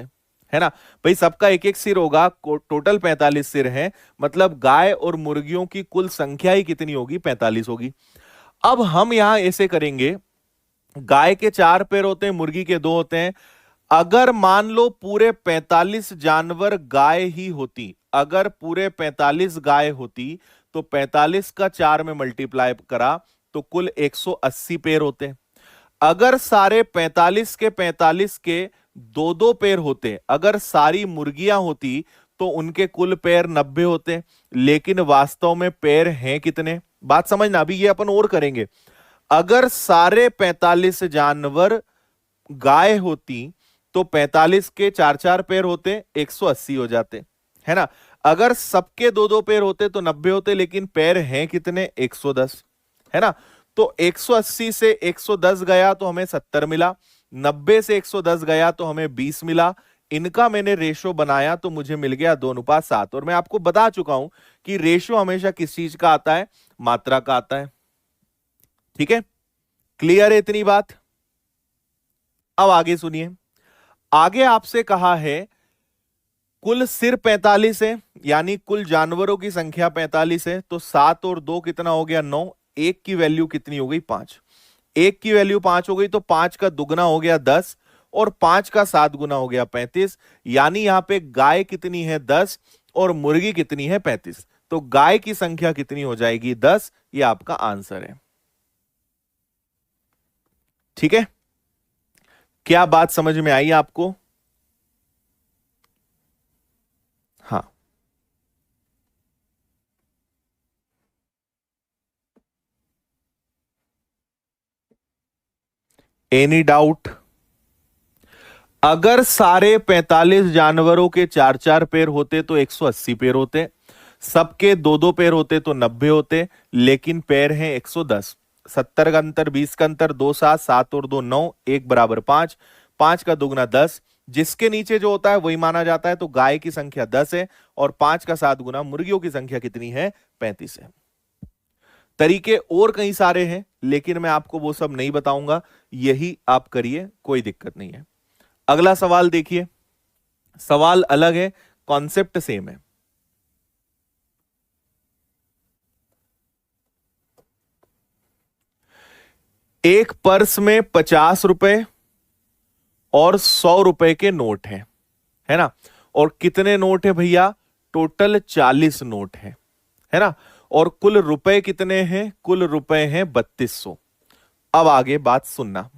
Speaker 1: है ना। भाई सबका एक एक सिर होगा, टोटल 45 सिर है, मतलब गाय और मुर्गियों की कुल संख्या ही कितनी होगी, 45 होगी। अब हम यहां ऐसे करेंगे, गाय के 4 पैर होते हैं, मुर्गी के 2 होते हैं। अगर मान लो पूरे 45 जानवर गाय ही होती, अगर पूरे 45 गाय होती, तो 45 का 4 में मल्टीप्लाई करा तो कुल 180 पैर होते। अगर सारे 45 के दो दो पैर होते, अगर सारी मुर्गियां होती, तो उनके कुल पैर 90 होते। लेकिन वास्तव में पैर हैं कितने, बात समझना, अभी ये अपन और करेंगे। अगर सारे 45 जानवर गाय होती, तो 45 के 4 4 पैर होते, 180 हो जाते, है ना। अगर सबके 2 2 पैर होते तो 90 होते, लेकिन पैर हैं कितने, 110, है ना। तो 180 से 110 गया तो हमें 70 मिला, 90 से 110 गया तो हमें 20 मिला। इनका मैंने रेशो बनाया तो मुझे मिल गया 2:7। और मैं आपको बता चुका हूं कि रेशो हमेशा किस चीज का आता है, मात्रा का आता है। ठीक है, क्लियर है इतनी बात। अब आगे सुनिए। आगे आपसे कहा है कुल सिर 45 है, यानी कुल जानवरों की संख्या 45 है, तो 7 और 2 कितना हो गया, 9। एक की वैल्यू कितनी हो गई, 5। एक की वैल्यू 5 हो गई, तो 5 का दुगना हो गया 10, और 5 का 7 गुना हो गया 35। यानी यहां पे गाय कितनी है, 10, और मुर्गी कितनी है, 35। तो गाय की संख्या कितनी हो जाएगी, 10। ये आपका आंसर है। ठीक है, क्या बात समझ में आई आपको? हाँ। Any doubt? अगर सारे 45 जानवरों के 4 4 पैर होते तो 180 पैर होते, सबके 2 2 पैर होते तो 90 होते, लेकिन पैर हैं 110। 70 का अंतर, 20 का अंतर, 2 7, 7 और 2 9, 1 बराबर 5, 5 का दुगना 10, जिसके नीचे जो होता है वही माना जाता है। तो गाय की संख्या 10 है और 5 का 7 गुना मुर्गियों की संख्या कितनी है? 35 है। तरीके और कई सारे हैं लेकिन मैं आपको वो सब नहीं बताऊंगा, यही आप करिए, कोई दिक्कत नहीं है। अगला सवाल देखिए, सवाल अलग है, कॉन्सेप्ट सेम है। एक पर्स में 50 रुपए और 100 रुपए के नोट हैं, है ना? और कितने नोट है भैया? टोटल 40 नोट है ना? और कुल रुपए कितने हैं? कुल रुपए हैं 3200। अब आगे बात सुनना।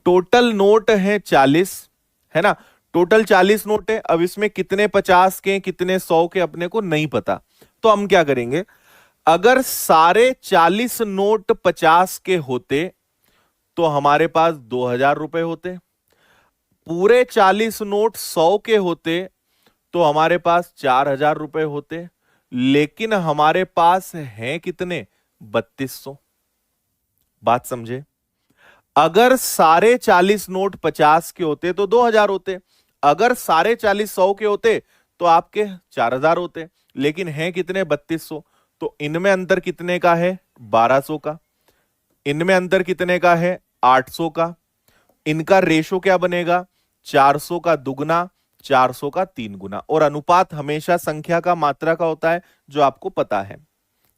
Speaker 1: टोटल नोट है 40, है ना? टोटल 40 नोट है। अब इसमें कितने 50 के कितने 100 के अपने को नहीं पता, तो हम क्या करेंगे, अगर सारे 40 नोट 50 के होते तो हमारे पास 2000 रुपए होते। पूरे 40 नोट 100 के होते तो हमारे पास 4000 रुपए होते। लेकिन हमारे पास हैं कितने? 3200। बात समझे? अगर सारे 40 नोट 50 के होते तो 2000 होते, अगर सारे 40 100 के होते तो आपके 4000 होते। लेकिन हैं कितने? 3200। तो इनमें अंतर कितने का है? 1200 का। इनमें अंतर कितने का है? 800 का। इनका रेशो क्या बनेगा? 400 का दुगना, 400 का 3 गुना। और अनुपात हमेशा संख्या का मात्रा का होता है, जो आपको पता है।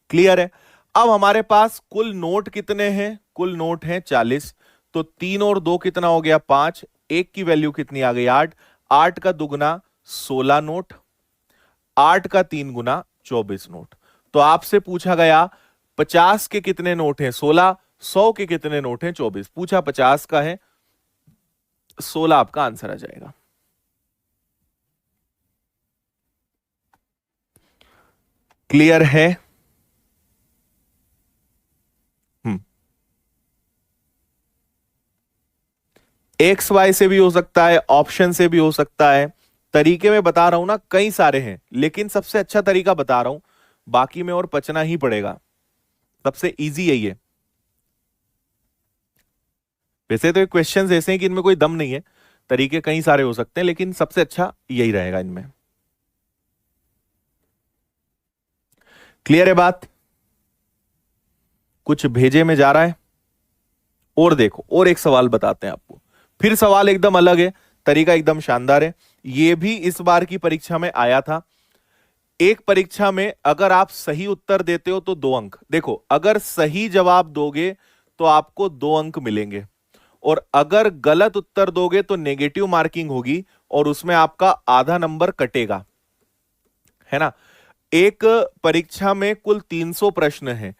Speaker 1: क्लियर है? अब हमारे पास कुल नोट कितने हैं? कुल नोट हैं 40। तो 3 और 2 कितना हो गया? 5। एक की वैल्यू कितनी आ गई? 8। 8 का दुगना 16 नोट, 8 का 3 गुना 24 नोट। तो आपसे पूछा गया 50 के कितने नोट हैं? 16। 100 के कितने नोट हैं? 24। पूछा 50 का है, 16 आपका आंसर आ जाएगा। क्लियर है? एक्स वाई से भी हो सकता है, ऑप्शन से भी हो सकता है। तरीके में बता रहा हूं ना, कई सारे हैं, लेकिन सबसे अच्छा तरीका बता रहा हूं। बाकी में और पचना ही पड़ेगा। सबसे इजी है ये। वैसे तो क्वेश्चंस ऐसे हैं कि इनमें कोई दम नहीं है, तरीके कई सारे हो सकते हैं, लेकिन सबसे अच्छा यही रहेगा इनमें। क्लियर है बात? कुछ भेजे में जा रहा है? और देखो, और एक सवाल बताते हैं आपको। फिर सवाल एकदम अलग है, तरीका एकदम शानदार है। यह भी इस बार की परीक्षा में आया था। एक परीक्षा में अगर आप सही उत्तर देते हो तो 2 अंक। देखो, अगर सही जवाब दोगे तो आपको 2 अंक मिलेंगे, और अगर गलत उत्तर दोगे तो नेगेटिव मार्किंग होगी और उसमें आपका आधा नंबर कटेगा, है ना? एक परीक्षा में कुल 300 प्रश्न हैं,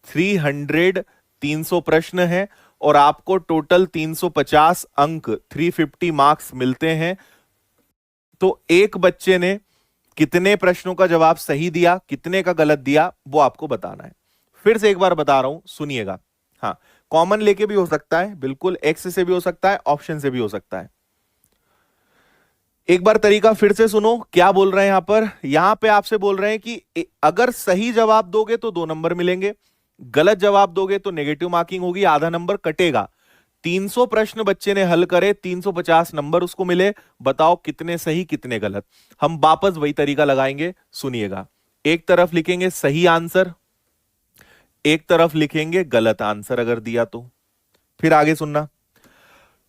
Speaker 1: 300 प्रश्न हैं, और आपको टोटल 350 अंक 350 मार्क्स मिलते हैं। तो एक बच्चे ने कितने प्रश्नों का जवाब सही दिया, कितने का गलत दिया, वो आपको बताना है। फिर से एक बार बता रहा हूं, सुनिएगा। हाँ, कॉमन लेके भी हो सकता है, बिल्कुल एक्स से भी हो सकता है, ऑप्शन से भी हो सकता है। एक बार तरीका फिर से सुनो, क्या बोल रहे हैं यहां पर? यहां पे आपसे बोल रहे हैं कि अगर सही जवाब दोगे तो 2 नंबर मिलेंगे, गलत जवाब दोगे तो नेगेटिव मार्किंग होगी, आधा नंबर कटेगा। 300 प्रश्न बच्चे ने हल करे, 350 नंबर उसको मिले। बताओ कितने सही कितने गलत? हम वापस वही तरीका लगाएंगे, सुनिएगा। एक तरफ लिखेंगे सही आंसर, एक तरफ लिखेंगे गलत आंसर अगर दिया तो। फिर आगे सुनना।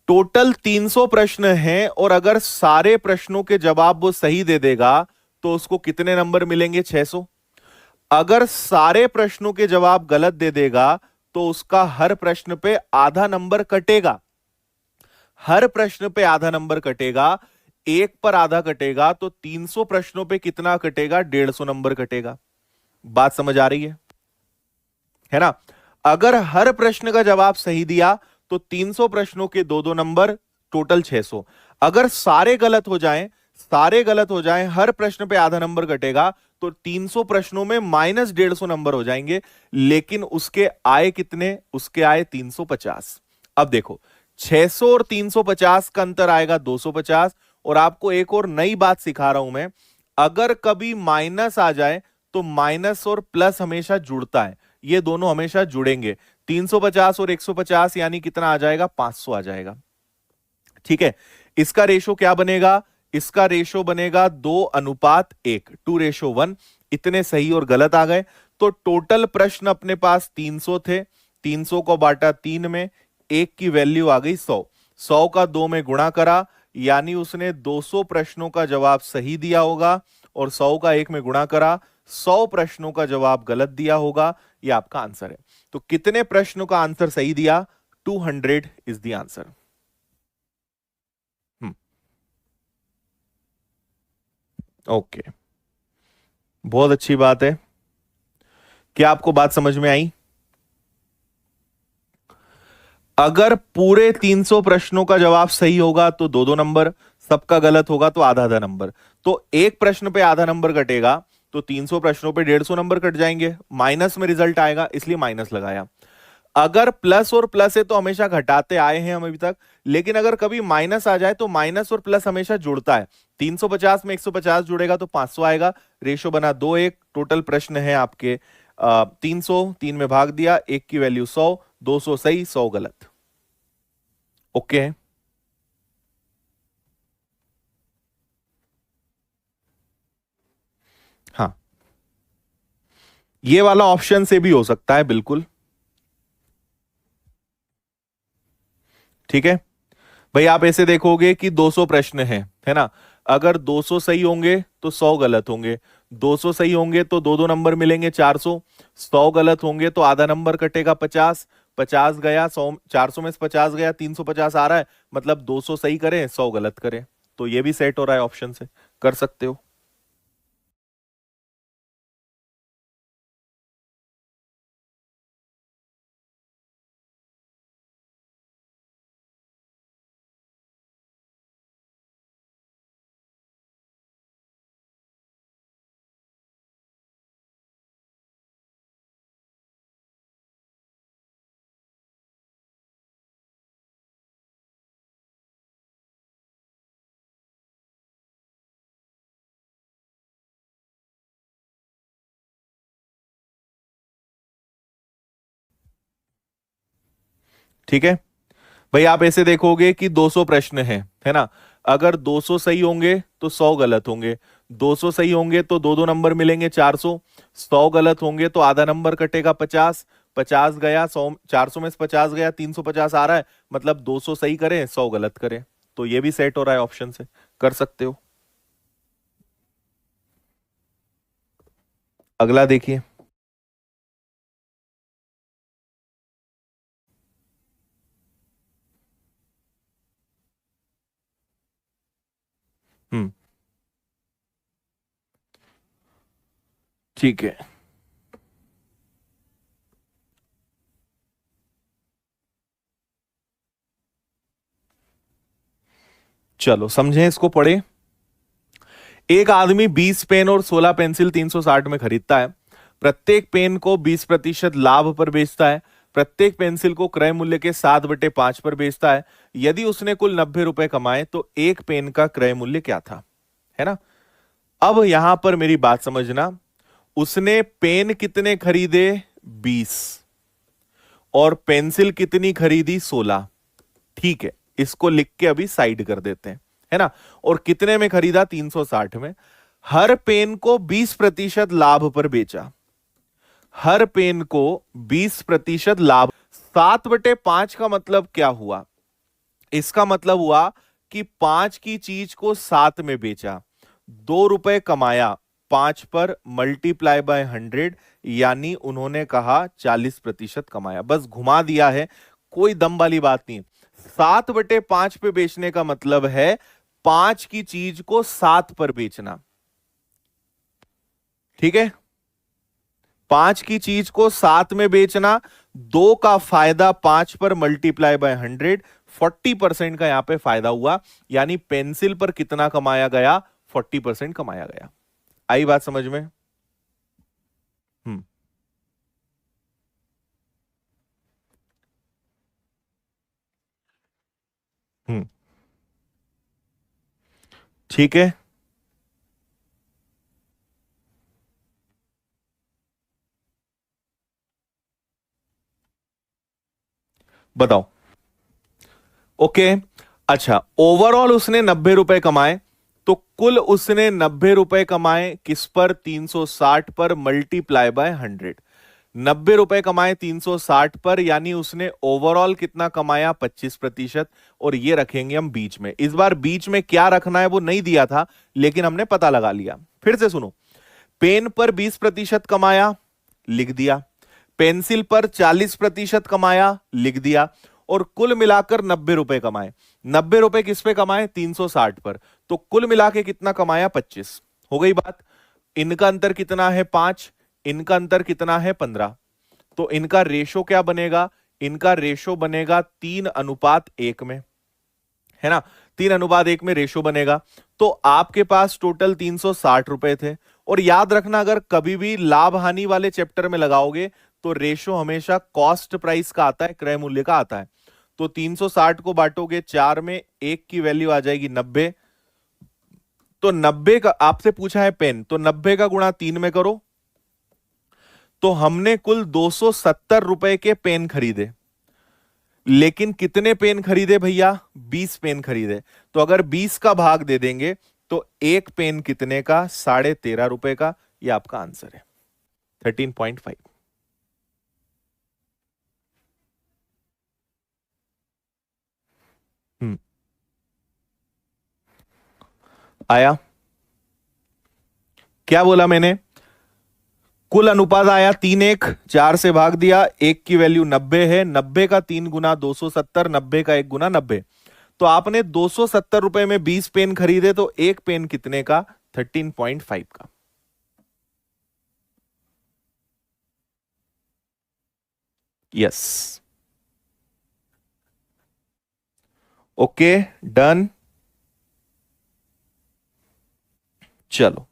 Speaker 1: टोटल 300 प्रश्न हैं, और अगर सारे प्रश्नों के जवाब वो सही दे देगा तो उसको कितने नंबर मिलेंगे? 600। अगर सारे प्रश्नों के जवाब गलत दे देगा तो उसका हर प्रश्न पे आधा नंबर कटेगा। हर प्रश्न पे आधा नंबर कटेगा, एक पर आधा कटेगा, तो 300 प्रश्नों पे कितना कटेगा? 150 नंबर कटेगा। बात समझ आ रही है ना? अगर हर प्रश्न का जवाब सही दिया तो 300 प्रश्नों के 2-2 नंबर, टोटल 600। अगर सारे गलत हो जाएं, हर प्रश्न पे आधा नंबर कटेगा, तो 300 प्रश्नों में -150 नंबर हो जाएंगे। लेकिन उसके आए कितने? उसके आए 350। अब देखो, 600 और 350 का अंतर आएगा 250। और आपको एक और नई बात सिखा रहा हूं मैं, अगर कभी माइनस आ जाए तो माइनस और प्लस हमेशा जुड़ता है, ये दोनों हमेशा जुड़ेंगे। 350 और 150 यानी कितना आ जाएगा? 500 आ जाएगा। ठीक है, इसका रेशो क्या बनेगा? इसका रेशो बनेगा 2:1, 2:1। इतने सही और गलत आ गए। तो टोटल प्रश्न अपने पास 300 थे, 300 को बांटा 3 में, एक की वैल्यू आ गई 100। 100 का 2 में गुणा करा, यानी उसने 200 प्रश्नों का जवाब सही दिया होगा, और 100 का 1 में गुणा करा, 100 प्रश्नों का जवाब गलत दिया होगा। यह आपका आंसर है। तो कितने प्रश्नों का आंसर सही दिया? 200 इज द आंसर। ओके, बहुत अच्छी बात है। क्या आपको बात समझ में आई? अगर पूरे 300 प्रश्नों का जवाब सही होगा तो 2-2 नंबर, सबका गलत होगा तो आधा-आधा नंबर। तो एक प्रश्न पे आधा नंबर कटेगा, तो 300 प्रश्नों पे 150 नंबर कट जाएंगे, माइनस में रिजल्ट आएगा, इसलिए माइनस लगाया। अगर प्लस और प्लस है तो हमेशा घटाते आए हैं हम अभी तक, लेकिन अगर कभी माइनस आ जाए तो माइनस और प्लस हमेशा जुड़ता है। 350 में 150 जुड़ेगा तो 500 आएगा। रेशो बना 2:1। टोटल प्रश्न है आपके 300, 3 में भाग दिया, एक की वैल्यू 100, 200 सही 100 गलत। ओके। हाँ, ये वाला ऑप्शन से भी हो सकता है, बिल्कुल। ठीक है भाई, आप ऐसे देखोगे कि 200 प्रश्न हैं, है ना? अगर 200 सही होंगे तो 100 गलत होंगे, 200 सही होंगे तो 2-2 नंबर मिलेंगे 400, 100 गलत होंगे तो आधा नंबर कटेगा 50, 50 गया 100, 400 में से 50 गया, 350 आ रहा है, मतलब 200 सही करें 100 गलत करें। तो ये भी सेट हो रहा है ऑप्शन से, कर सकते हो। ठीक है भाई, आप ऐसे देखोगे कि 200 प्रश्न है ना? अगर 200 सही होंगे तो 100 गलत होंगे, 200 सही होंगे तो 2-2 नंबर मिलेंगे 400, 100 गलत होंगे तो आधा नंबर कटेगा 50, 50 गया 100, 400 में से 50 गया, 350 आ रहा है, मतलब 200 सही करें 100 गलत करें। तो ये भी सेट हो रहा है ऑप्शन से, कर सकते हो। अगला देखिए। हम्म। ठीक है, चलो समझें इसको, पढ़े। एक आदमी 20 पेन और 16 पेंसिल 360 में खरीदता है। प्रत्येक पेन को 20% लाभ पर बेचता है। प्रत्येक पेंसिल को क्रय मूल्य के 7/5 पर बेचता है। यदि उसने कुल 90 रुपए कमाए तो एक पेन का क्रय मूल्य क्या था? है ना? अब यहां पर मेरी बात समझना। उसने पेन कितने खरीदे? 20। और पेंसिल कितनी खरीदी? 16। ठीक है, इसको लिख के अभी साइड कर देते हैं, है ना? और कितने में खरीदा? 360 में। हर पेन को 20% लाभ पर बेचा। हर पेन को 20% लाभ। 7/5 का मतलब क्या हुआ? इसका मतलब हुआ कि 5 की चीज को 7 में बेचा, 2 रुपए कमाया, 5 पर मल्टीप्लाई बाय 100, यानी उन्होंने कहा 40% कमाया। बस घुमा दिया है, कोई दम वाली बात नहीं। 7/5 पे बेचने का मतलब है 5 की चीज को 7 पर बेचना। ठीक है, 5 की चीज को 7 में बेचना, 2 का फायदा 5 पर मल्टीप्लाई बाय 100, 40% का यहां पे फायदा हुआ, यानी पेंसिल पर कितना कमाया गया? 40% कमाया गया। आई बात समझ में? हम्म। हम्म। ठीक है, बताओ। ओके, अच्छा, ओवरऑल उसने 90 रुपए कमाए, तो कुल उसने 90 रुपए कमाए किस पर? 360 पर, मल्टीप्लाई बाय 100। 90 रुपए कमाए 360 पर, यानी उसने ओवरऑल कितना कमाया? 25%। और ये रखेंगे हम बीच में। इस बार बीच में क्या रखना है वो नहीं दिया था, लेकिन हमने पता लगा लिया। फिर से सुनो, पेन पर 20% कमाया, लिख दिया। पेंसिल पर 40% कमाया, लिख दिया। और कुल मिलाकर 90 रुपए कमाए। 90 रुपए किस पे कमाए? 360 पर। तो कुल मिला के कितना कमाया? 25। हो गई बात। इनका अंतर कितना है? 5। इनका अंतर कितना है? 15। तो इनका रेशो क्या बनेगा? इनका रेशो बनेगा 3:1 में, है ना? 3:1 में रेशो बनेगा। तो आपके पास टोटल 360 रुपए थे। और याद रखना, अगर कभी भी लाभ हानि वाले चैप्टर में लगाओगे तो रेशो हमेशा कॉस्ट प्राइस का आता है, क्रय मूल्य का आता है। तो 360 को बांटोगे 4 में, 1 की वैल्यू आ जाएगी 90। तो 90 का आपसे पूछा है पेन, तो 90 का गुणा 3 में करो। तो हमने कुल 270 रुपए के पेन खरीदे। लेकिन कितने पेन खरीदे भैया? 20 पेन खरीदे। तो अगर 20 का भाग दे देंगे तो एक पेन कितने का? 13.5 रुपए का। ये आपका आंसर है, 13.5। आया? क्या बोला मैंने? कुल अनुपात आया 3:1, 4 से भाग दिया, 1 की वैल्यू 90 है। 90 का 3 गुना 270, 90 का 1 गुना 90। तो आपने 270 रुपए में 20 पेन खरीदे, तो एक पेन कितने का? 13.5 का। यस। Okay, done. चलो,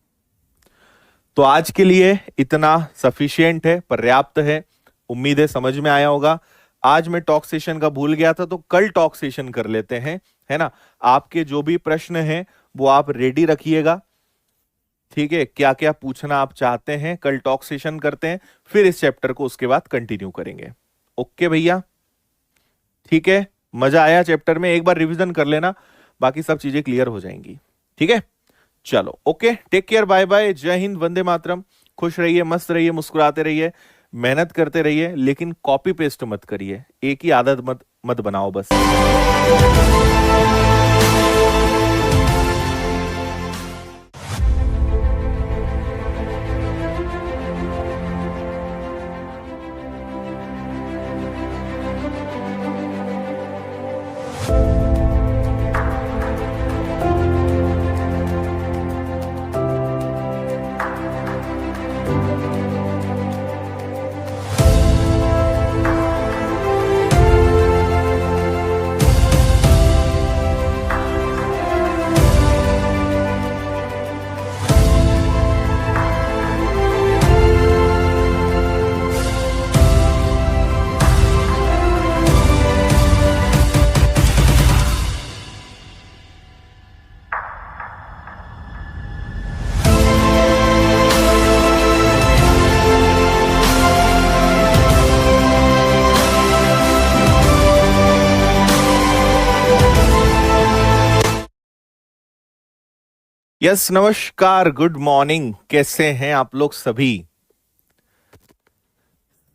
Speaker 1: तो आज के लिए इतना सफिशियंट है, पर्याप्त है। उम्मीद है समझ में आया होगा। आज मैं टॉक सेशन का भूल गया था, तो कल टॉक सेशन कर लेते हैं, है ना? आपके जो भी प्रश्न हैं वो आप रेडी रखिएगा। ठीक है, क्या क्या पूछना आप चाहते हैं, कल टॉक सेशन करते हैं, फिर इस चैप्टर को उसके बाद कंटिन्यू करेंगे। ओके भैया, ठीक है। मजा आया चैप्टर में? एक बार रिवीजन कर लेना, बाकी सब चीजें क्लियर हो जाएंगी। ठीक है, चलो, okay, take care, bye bye, जय हिंद, वंदे मातरम। खुश रहिए, मस्त रहिए, मुस्कुराते रहिए, मेहनत करते रहिए, लेकिन कॉपी पेस्ट मत करिए। एक ही आदत मत मत बनाओ बस। यस, नमस्कार, गुड मॉर्निंग, कैसे हैं आप लोग सभी?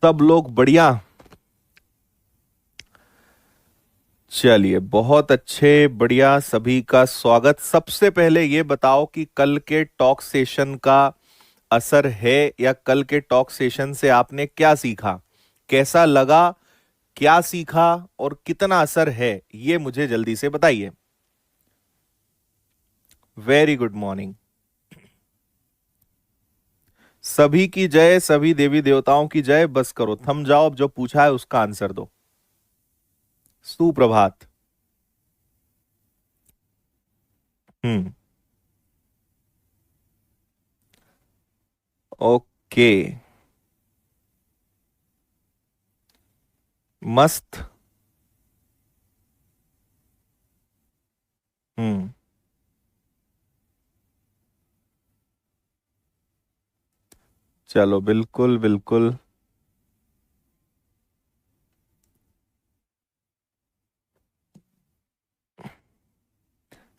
Speaker 1: सब लोग बढ़िया? चलिए, बहुत अच्छे, बढ़िया, सभी का स्वागत। सबसे पहले ये बताओ कि कल के टॉक सेशन का असर है, या कल के टॉक सेशन से आपने क्या सीखा, कैसा लगा, क्या सीखा और कितना असर है, ये मुझे जल्दी से बताइए। Very good morning. सभी की जय, सभी देवी देवताओं की जय। बस करो, थम जाओ, अब जो पूछा है उसका आंसर दो। सुप्रभात। हम्म। ओके, मस्त। हम्म। चलो, बिल्कुल बिल्कुल।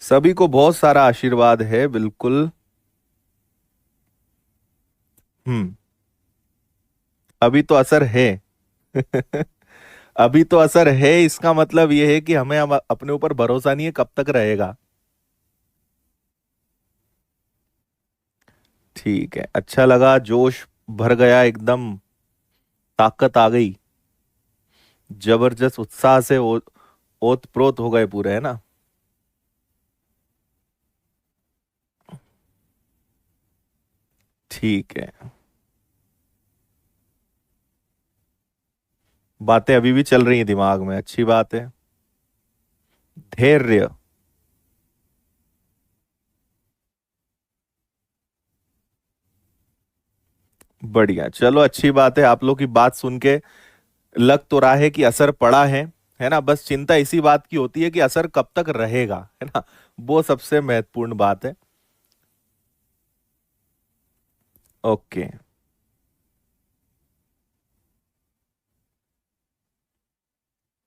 Speaker 1: सभी को बहुत सारा आशीर्वाद है, बिल्कुल। हम्म। अभी तो असर है। अभी तो असर है, इसका मतलब यह है कि हमें हम अपने ऊपर भरोसा नहीं है कब तक रहेगा। ठीक है, अच्छा लगा, जोश भर गया एकदम, ताकत आ गई, जबरदस्त उत्साह से ओत प्रोत हो गए पूरे, है ना। ठीक है, बातें अभी भी चल रही हैं दिमाग में, अच्छी बात है। धैर्य। बढ़िया, चलो अच्छी बात है, आप लोग की बात सुन के लग तो रहा है कि असर पड़ा है ना। बस चिंता इसी बात की होती है कि असर कब तक रहेगा, है ना। वो सबसे महत्वपूर्ण बात है। ओके।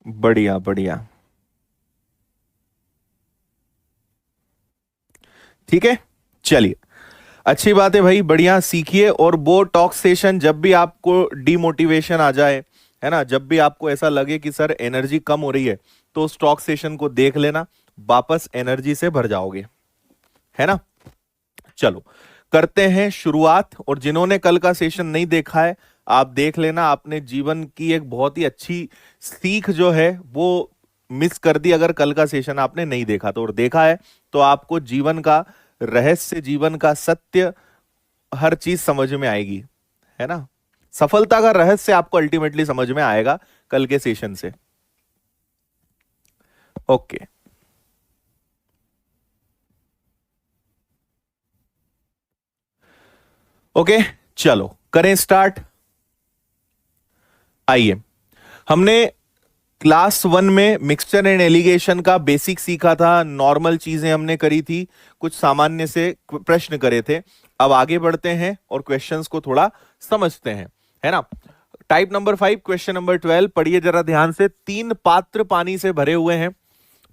Speaker 1: बढ़िया बढ़िया। ठीक है, चलिए, अच्छी बात है भाई, बढ़िया सीखिए। और वो टॉक सेशन जब भी आपको डिमोटिवेशन आ जाए, है ना, जब भी आपको ऐसा लगे कि सर एनर्जी कम हो रही है, तो उस टॉक सेशन को देख लेना, वापस एनर्जी से भर जाओगे, है ना। चलो, करते हैं शुरुआत। और जिन्होंने कल का सेशन नहीं देखा है, आप देख लेना, आपने जीवन की एक बहुत ही अच्छी सीख जो है वो मिस कर दी अगर कल का सेशन आपने नहीं देखा तो। और देखा है तो आपको जीवन का रहस्य, जीवन का सत्य, हर चीज समझ में आएगी, है ना। सफलता का रहस्य आपको अल्टीमेटली समझ में आएगा कल के सेशन से। ओके। ओके, चलो करें स्टार्ट। आइए, हमने क्लास वन में मिक्सचर एंड एलिगेशन का बेसिक सीखा था, नॉर्मल चीजें हमने करी थी, कुछ सामान्य से प्रश्न करे थे। अब आगे बढ़ते हैं और क्वेश्चंस को थोड़ा समझते हैं, है ना। टाइप नंबर 5, क्वेश्चन नंबर 12 पढ़िए जरा ध्यान से। तीन पात्र पानी से भरे हुए हैं।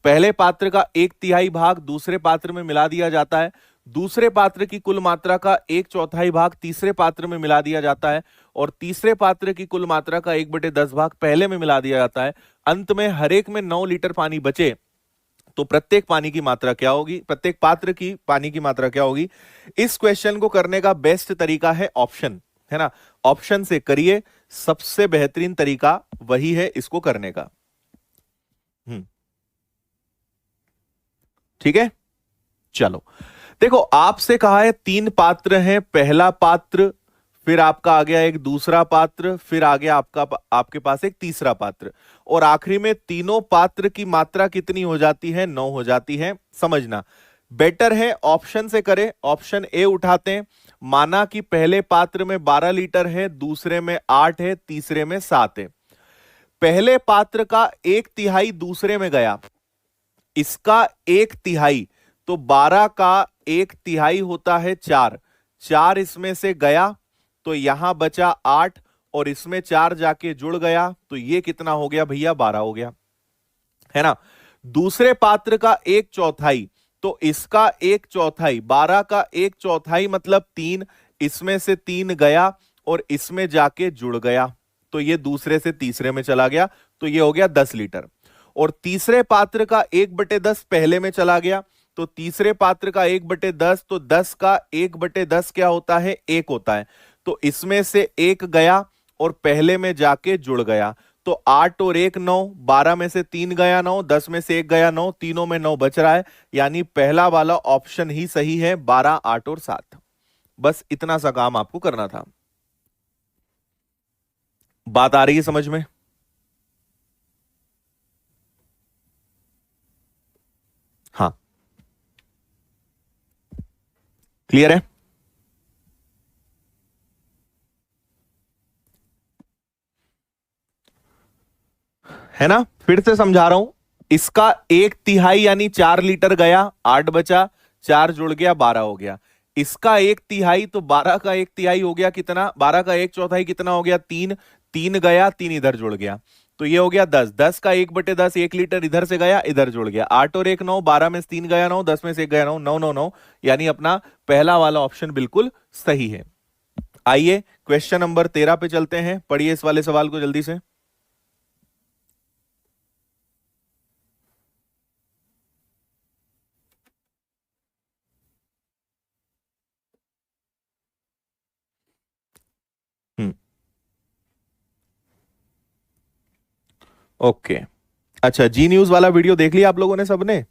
Speaker 1: पहले पात्र का एक तिहाई भाग दूसरे पात्र में मिला दिया जाता है। दूसरे पात्र की कुल मात्रा का एक चौथाई भाग तीसरे पात्र में मिला दिया जाता है। और तीसरे पात्र की कुल मात्रा का 1/10 भाग पहले में मिला दिया जाता है। अंत में हर एक में 9 लीटर पानी बचे, तो प्रत्येक पानी की मात्रा क्या होगी, प्रत्येक पात्र की पानी की मात्रा क्या होगी। इस क्वेश्चन को करने का बेस्ट तरीका है ऑप्शन, है ना। ऑप्शन से करिए, सबसे बेहतरीन तरीका वही है इसको करने का। हम्म। ठीक है, चलो देखो, आपसे कहा है तीन पात्र हैं। पहला पात्र, फिर आपका आ गया एक दूसरा पात्र, फिर आ गया आपके पास एक तीसरा पात्र, और आखिरी में तीनों पात्र की मात्रा कितनी हो जाती है, 9 हो जाती है। समझना बेटर है ऑप्शन से करें। ऑप्शन ए उठाते हैं। माना कि पहले पात्र में 12 लीटर है, दूसरे में 8 है, तीसरे में 7 है। पहले पात्र का एक तिहाई दूसरे में गया, इसका एक तिहाई, तो 12 का एक तिहाई होता है 4। 4 इसमें से गया तो यहां बचा 8, और इसमें 4 जाके जुड़ गया तो ये कितना हो गया भैया, 12 हो गया, है ना। दूसरे पात्र का एक चौथाई, तो इसका एक चौथाई, 12 का एक चौथाई मतलब 3, इसमें से 3 गया और इसमें जाके जुड़ गया, तो ये दूसरे से तीसरे में चला गया, तो ये हो गया 10 लीटर। और तीसरे पात्र का 1/10 पहले में चला गया, तो तीसरे पात्र का 1/10, तो 10 का 1/10 क्या होता है, 1 होता है, तो इसमें से 1 गया और पहले में जाके जुड़ गया, तो 8 और 1 9, 12 में से 3 गया 9, 10 में से 1 गया 9, तीनों में 9 बच रहा है, यानी पहला वाला ऑप्शन ही सही है, 12 8 और 7। बस इतना सा काम आपको करना था। बात आ रही है समझ में। हाँ, क्लियर है ना। फिर से समझा रहा हूं, इसका एक तिहाई यानी 4 लीटर गया, 8 बचा, 4 जुड़ गया, 12 हो गया। इसका एक तिहाई, तो 12 का एक तिहाई हो गया कितना, 12 का एक चौथाई कितना हो गया, 3। 3 गया, 3 इधर जुड़ गया, तो ये हो गया 10, 10 का 1/10, 1 लीटर इधर से गया, इधर जुड़ गया, 8 और 1 9, 12 में से 3 गया 9, 10 में से 1 गया 9, 9 9 9, यानी अपना पहला वाला ऑप्शन बिल्कुल सही है। आइए क्वेश्चन नंबर 13 पे चलते हैं, पढ़िए इस वाले सवाल को जल्दी से। हम्म। ओके, अच्छा जी न्यूज वाला वीडियो देख लिया आप लोगों ने सबने?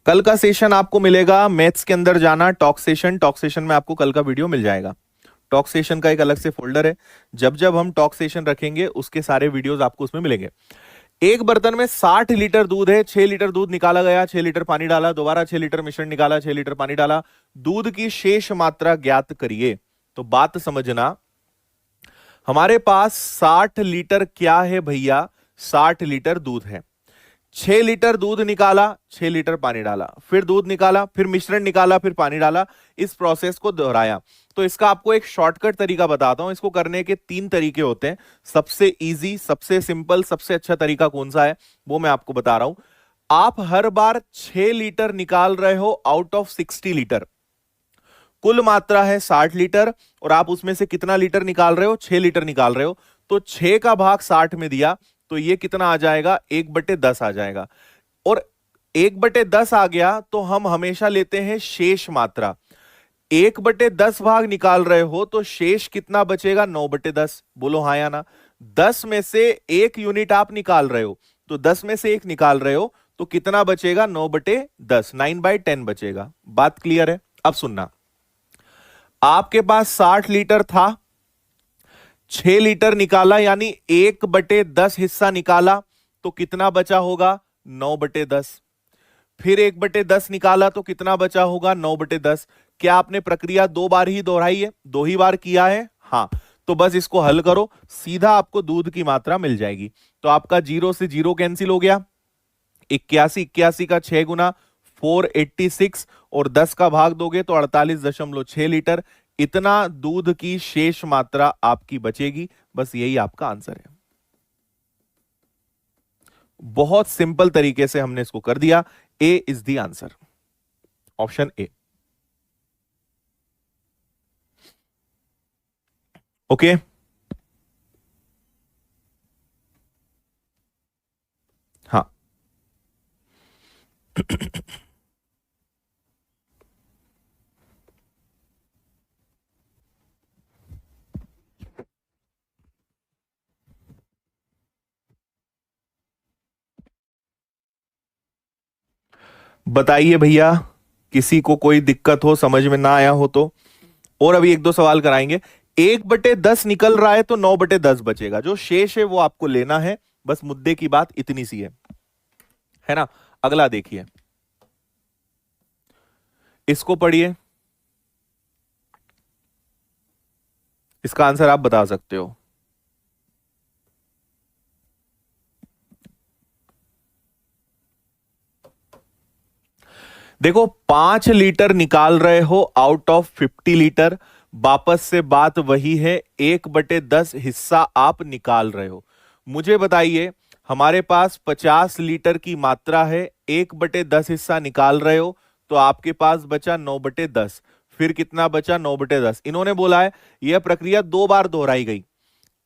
Speaker 1: कल का सेशन आपको मिलेगा मैथ्स के अंदर जाना, टॉक सेशन में आपको कल का वीडियो मिल जाएगा। टॉक सेशन का एक अलग से फोल्डर है, जब जब हम टॉक सेशन रखेंगे उसके सारे वीडियोस आपको उसमें मिलेंगे। एक बर्तन में 60 लीटर दूध है, 6 लीटर दूध निकाला गया, 6 लीटर पानी डाला, दोबारा 6 लीटर मिश्रण निकाला, 6 लीटर पानी डाला, दूध की शेष मात्रा ज्ञात करिए। तो बात समझना, हमारे पास 60 लीटर क्या है भैया? 60 लीटर दूध है। 6 लीटर दूध निकाला, 6 लीटर पानी डाला, फिर दूध निकाला, फिर मिश्रण निकाला, फिर पानी डाला, इस प्रोसेस को दोहराया। तो इसका आपको एक शॉर्टकट तरीका बताता हूं। इसको करने के 3 तरीके होते हैं। सबसे इजी, सबसे सिंपल, सबसे अच्छा तरीका कौन सा है वो मैं आपको बता रहा हूं। आप हर बार 6 लीटर निकाल रहे हो आउट ऑफ 60 लीटर। कुल मात्रा है 60 लीटर और आप उसमें से कितना लीटर निकाल रहे हो? 6 लीटर निकाल रहे हो। तो 6 का भाग 60 में दिया तो ये कितना आ जाएगा? 1/10 आ जाएगा। और 1/10 आ गया तो हम हमेशा लेते हैं शेष मात्रा। 1/10 भाग निकाल रहे हो तो शेष कितना बचेगा? 9/10। बोलो हाँ या ना। 10 में से 1 यूनिट आप निकाल रहे हो, तो 10 में से 1 निकाल रहे हो तो कितना बचेगा? 9/10, 9/10 बचेगा। बात क्लियर है? अब सुनना, आपके पास 60 लीटर था, 6 लीटर निकाला यानी 1/10 हिस्सा निकाला, तो कितना बचा होगा? 9/10। फिर 1/10 निकाला तो कितना बचा होगा? 9/10। क्या आपने प्रक्रिया 2 बार ही दोहराई है? 2 ही बार किया है? हाँ। तो बस इसको हल करो, सीधा आपको दूध की मात्रा मिल जाएगी। तो आपका 0 से 0 कैंसिल हो गया, 81, 81 का 6 गुना 486, और 10 का भाग दोगे तो 48.6 लीटर। इतना दूध की शेष मात्रा आपकी बचेगी। बस यही आपका आंसर है। बहुत सिंपल तरीके से हमने इसको कर दिया। A is the answer, option A. Okay, हाँ। बताइए भैया, किसी को कोई दिक्कत हो, समझ में ना आया हो तो। और अभी 1 2 सवाल कराएंगे। 1/10 निकल रहा है तो 9/10 बचेगा, जो शेष है वो आपको लेना है। बस मुद्दे की बात इतनी सी है ना। अगला देखिए, इसको पढ़िए, इसका आंसर आप बता सकते हो। देखो, 5 लीटर निकाल रहे हो आउट ऑफ 50 लीटर। वापस से बात वही है, 1/10 हिस्सा आप निकाल रहे हो। मुझे बताइए, हमारे पास 50 लीटर की मात्रा है, 1/10 हिस्सा निकाल रहे हो, तो आपके पास बचा 9/10। फिर कितना बचा? 9/10। इन्होंने बोला है यह प्रक्रिया 2 बार दोहराई गई।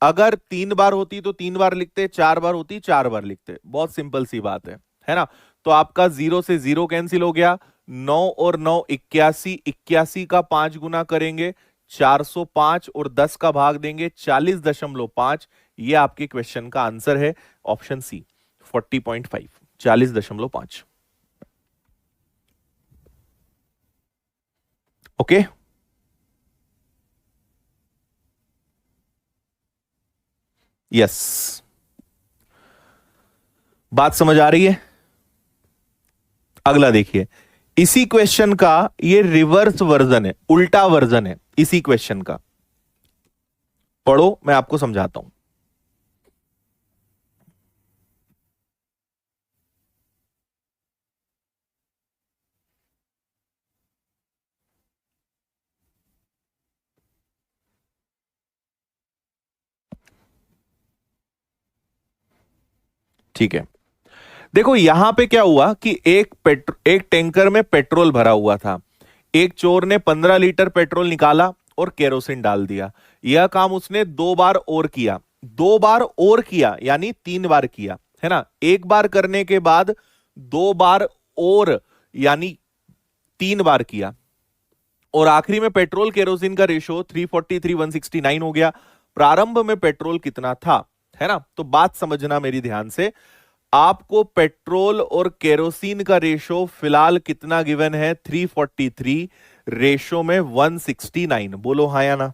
Speaker 1: अगर 3 बार होती तो 3 बार लिखते, 4 बार होती 4 बार लिखते। बहुत सिंपल सी बात है ना। तो आपका 0 से 0 कैंसिल हो गया। 9 और 9 81, 81 का 5 गुना करेंगे 405, और 10 का भाग देंगे 40.5। ये आपके क्वेश्चन का आंसर है, ऑप्शन सी 40.5, 40.5। ओके, यस, बात समझ आ रही है? अगला देखिए, इसी क्वेश्चन का ये रिवर्स वर्जन है, उल्टा वर्जन है इसी क्वेश्चन का। पढ़ो, मैं आपको समझाता हूं। ठीक है, देखो यहां पे क्या हुआ कि एक टैंकर में पेट्रोल भरा हुआ था। एक चोर ने 15 लीटर पेट्रोल निकाला और केरोसिन डाल दिया। यह काम उसने 2 बार और किया। 2 बार और किया यानी 3 बार किया, है ना। एक बार करने के बाद 2 बार और यानी 3 बार किया, और आखिरी में पेट्रोल केरोसिन का रेशो 343 169 हो गया। प्रारंभ में पेट्रोल कितना था, है ना। तो बात समझना मेरी ध्यान से, आपको पेट्रोल और केरोसिन का रेशो फिलहाल कितना गिवन है, 343 रेशो में 169। बोलो हाँ या ना,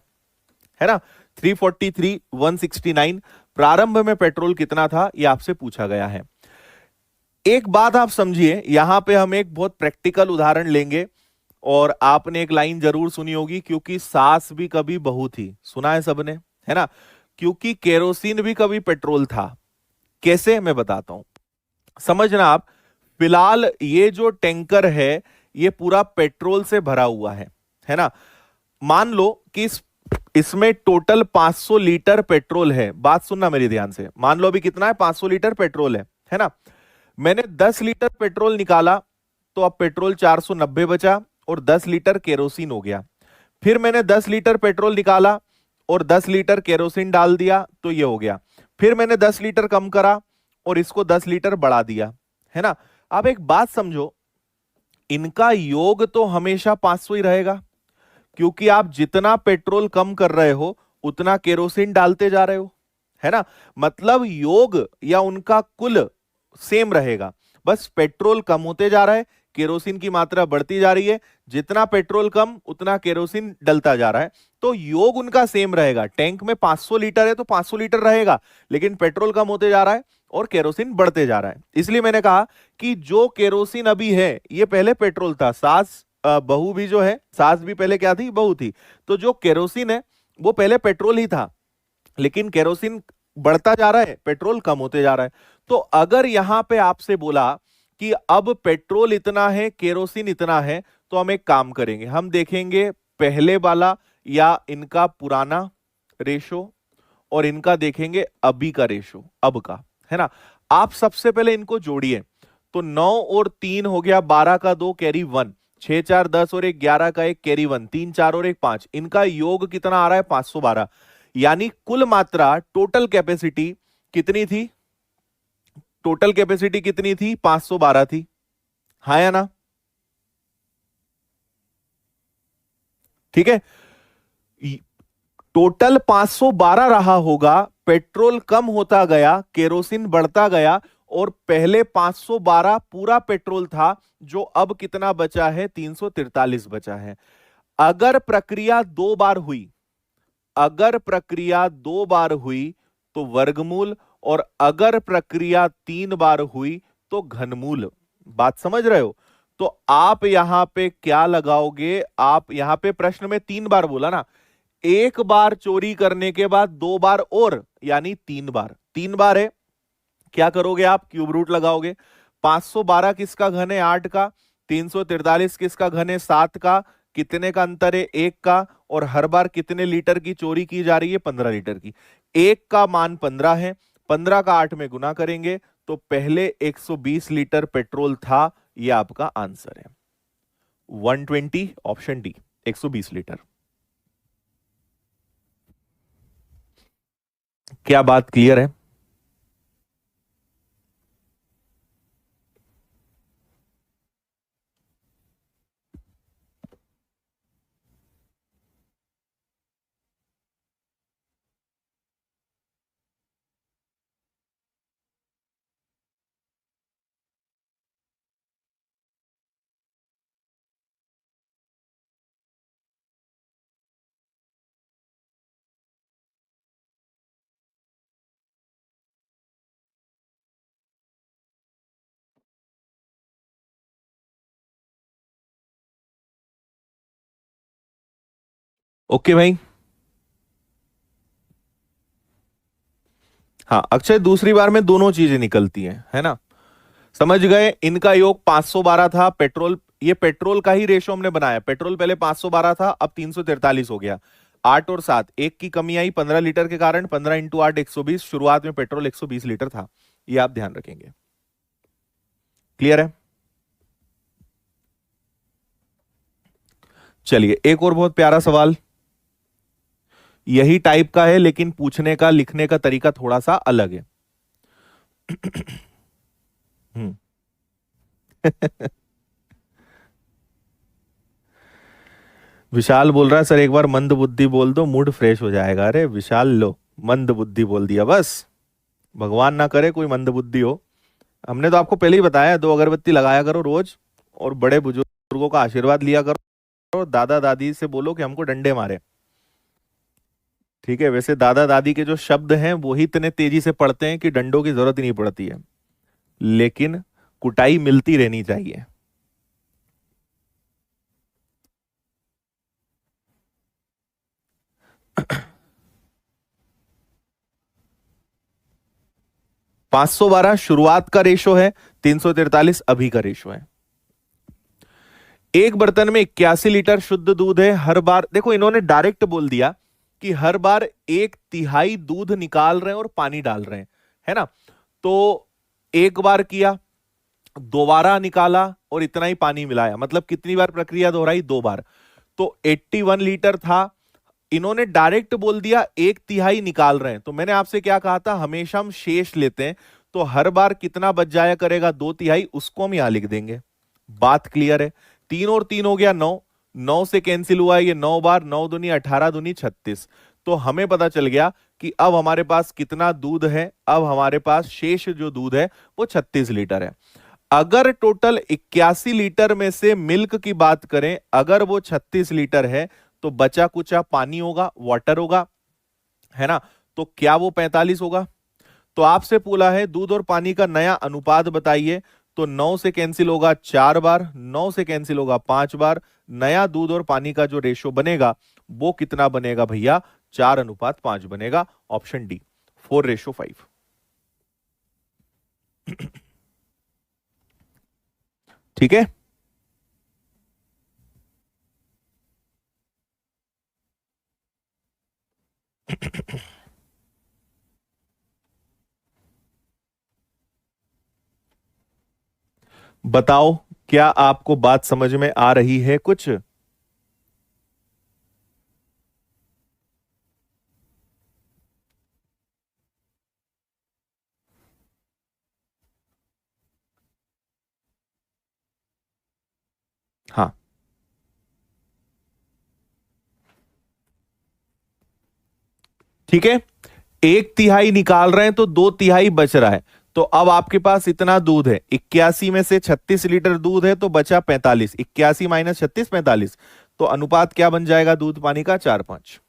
Speaker 1: है ना। 343 169 प्रारंभ में पेट्रोल कितना था, यह आपसे पूछा गया है। एक बात आप समझिए, यहां पे हम एक बहुत प्रैक्टिकल उदाहरण लेंगे, और आपने एक लाइन जरूर सुनी होगी, क्योंकि सास भी कभी बहू थी। सुना है सबने, है ना। क्योंकि केरोसिन भी कभी पेट्रोल था। कैसे, मैं बताता हूं, समझना आप। फिलहाल ये जो टैंकर है ये पूरा पेट्रोल से भरा हुआ है ना। मान लो कि इसमें टोटल 500 लीटर पेट्रोल है। बात सुनना मेरी ध्यान से, मान लो अभी कितना है, 500 लीटर पेट्रोल है ना। मैंने 10 लीटर पेट्रोल निकाला तो अब पेट्रोल 490 बचा और 10 लीटर केरोसिन हो गया। फिर मैंने 10 लीटर पेट्रोल निकाला और 10 लीटर केरोसिन डाल दिया तो ये हो गया। फिर मैंने 10 लीटर कम करा और इसको 10 लीटर बढ़ा दिया, है ना। अब एक बात समझो, इनका योग तो हमेशा 500 ही रहेगा, क्योंकि आप जितना पेट्रोल कम कर रहे हो उतना केरोसिन डालते जा रहे हो, है ना। मतलब योग या उनका कुल सेम रहेगा, बस पेट्रोल कम होते जा रहा है, केरोसिन की मात्रा बढ़ती जा रही है। जितना पेट्रोल कम उतना केरोसिन डलता जा रहा है, तो योग उनका सेम रहेगा। टैंक में 500 लीटर है तो 500 लीटर रहेगा, लेकिन पेट्रोल कम होते जा रहा है और केरोसिन बढ़ते जा रहा है। इसलिए मैंने कहा कि जो केरोसिन अभी है ये पहले पेट्रोल था। सास बहू भी जो है, सास भी पहले क्या थी, बहू थी। तो जो केरोसिन है वो पहले पेट्रोल ही था, लेकिन केरोसिन बढ़ता जा रहा है, पेट्रोल कम होते जा रहा है। तो अगर यहां पे आपसे बोला कि अब पेट्रोल इतना है, केरोसिन इतना है, तो हम एक काम करेंगे, हम देखेंगे पहले वाला या इनका पुराना रेशो और इनका देखेंगे अभी का रेशो, अब का, है ना। आप सबसे पहले इनको जोड़िए, तो 9 और 3 हो गया, 12 का 2 कैरी 1, 6 4 10 और 1 11 का 1 कैरी 1, 3 4 और 1 5। इनका योग कितना आ रहा है, 512। यानी कुल मात्रा, टोटल कैपेसिटी कितनी थी, टोटल कैपेसिटी कितनी थी, 512 थी, हाँ या ना। ठीक है, टोटल 512 रहा होगा, पेट्रोल कम होता गया, केरोसिन बढ़ता गया, और पहले 512 पूरा पेट्रोल था, जो अब कितना बचा है, 343 बचा है। अगर प्रक्रिया 2 बार हुई, अगर प्रक्रिया 2 बार हुई तो वर्गमूल, और अगर प्रक्रिया 3 बार हुई तो घनमूल। बात समझ रहे हो। तो आप यहां पे क्या लगाओगे, आप यहां पे प्रश्न में 3 बार बोला ना, एक बार चोरी करने के बाद 2 बार और यानी 3 बार, 3 बार है, क्या करोगे आप, क्यूब रूट लगाओगे। 512 किसका घन है, 8 का। 343 किसका घन है, 7 का। कितने का अंतर है, 1 का। और हर बार कितने लीटर की चोरी की जा रही है, 15 लीटर की। 1 का मान 15 है, 15 का 8 में गुना करेंगे तो पहले 120 लीटर पेट्रोल था। यह आपका आंसर है 120, ऑप्शन डी, 120 लीटर। क्या बात क्लियर है। ओके भाई। हाँ अक्षय, दूसरी बार में दोनों चीजें निकलती हैं, है ना। समझ गए। इनका योग 512 था, पेट्रोल, ये पेट्रोल का ही रेशो हमने बनाया। पेट्रोल पहले 512 था, अब 343 हो गया। 8 और 7, एक की कमी आई 15 लीटर के कारण, 15 × 8 120। शुरुआत में पेट्रोल 120 लीटर था। ये आप ध्यान रखेंगे। क्लियर है? चलिए एक और बहुत प्यारा सवाल, यही टाइप का है लेकिन पूछने का लिखने का तरीका थोड़ा सा अलग है। हम्म। विशाल बोल रहा है सर एक बार मंद बुद्धि बोल दो मूड फ्रेश हो जाएगा। अरे विशाल लो, मंद बुद्धि बोल दिया बस, भगवान ना करे कोई मंद बुद्धि हो। हमने तो आपको पहले ही बताया 2 अगरबत्ती लगाया करो रोज, और बड़े बुजुर्गों का आशीर्वाद लिया करो, दादा दादी से बोलो कि हमको डंडे मारे। ठीक है, वैसे दादा दादी के जो शब्द हैं वो ही इतने तेजी से पढ़ते हैं कि डंडों की जरूरत ही नहीं पड़ती है, लेकिन कुटाई मिलती रहनी चाहिए। $512 शुरुआत का रेशो है, 343 अभी का रेशो है। एक बर्तन में 81 लीटर शुद्ध दूध है, हर बार देखो इन्होंने डायरेक्ट बोल दिया कि हर बार 1/3 दूध निकाल रहे हैं और पानी डाल रहे हैं, है ना। तो एक बार किया, दोबारा निकाला और इतना ही पानी मिलाया, मतलब कितनी बार प्रक्रिया दोहराई? 2 बार। तो 81 लीटर था, इन्होंने डायरेक्ट बोल दिया 1/3 निकाल रहे हैं। तो मैंने आपसे क्या कहा था, हमेशा हम शेष लेते हैं, तो हर बार कितना बच जाया करेगा? 2/3, उसको हम यहां लिख देंगे। बात क्लियर है? 3 और 3 हो गया 9, 9 से कैंसिल हुआ ये 9 बार, 9 दूनी 18 दूनी 36। तो हमें पता चल गया कि अब हमारे पास कितना दूध है, अब हमारे पास शेष जो दूध है वो 36 लीटर है। अगर टोटल 81 लीटर में से मिल्क की बात करें, अगर वो 36 लीटर है तो बचा कुचा पानी होगा, वाटर होगा, है ना। तो क्या वो 45 होगा? तो आपसे बोला है दूध और पानी का नया अनुपात बताइए, तो 9 से कैंसिल होगा 4 बार, 9 से कैंसिल होगा 5 बार, नया दूध और पानी का जो रेशो बनेगा वो कितना बनेगा भैया? 4:5 बनेगा। Option D, 4:5। ठीक है। बताओ क्या आपको बात समझ में आ रही है कुछ? हाँ, ठीक है। 1/3 निकाल रहे हैं तो 2/3 बच रहा है। तो अब आपके पास इतना दूध है, 81 में से 36 लीटर दूध है तो बचा 45, 81 माइनस 36 45। तो अनुपात क्या बन जाएगा दूध पानी का? 4:5।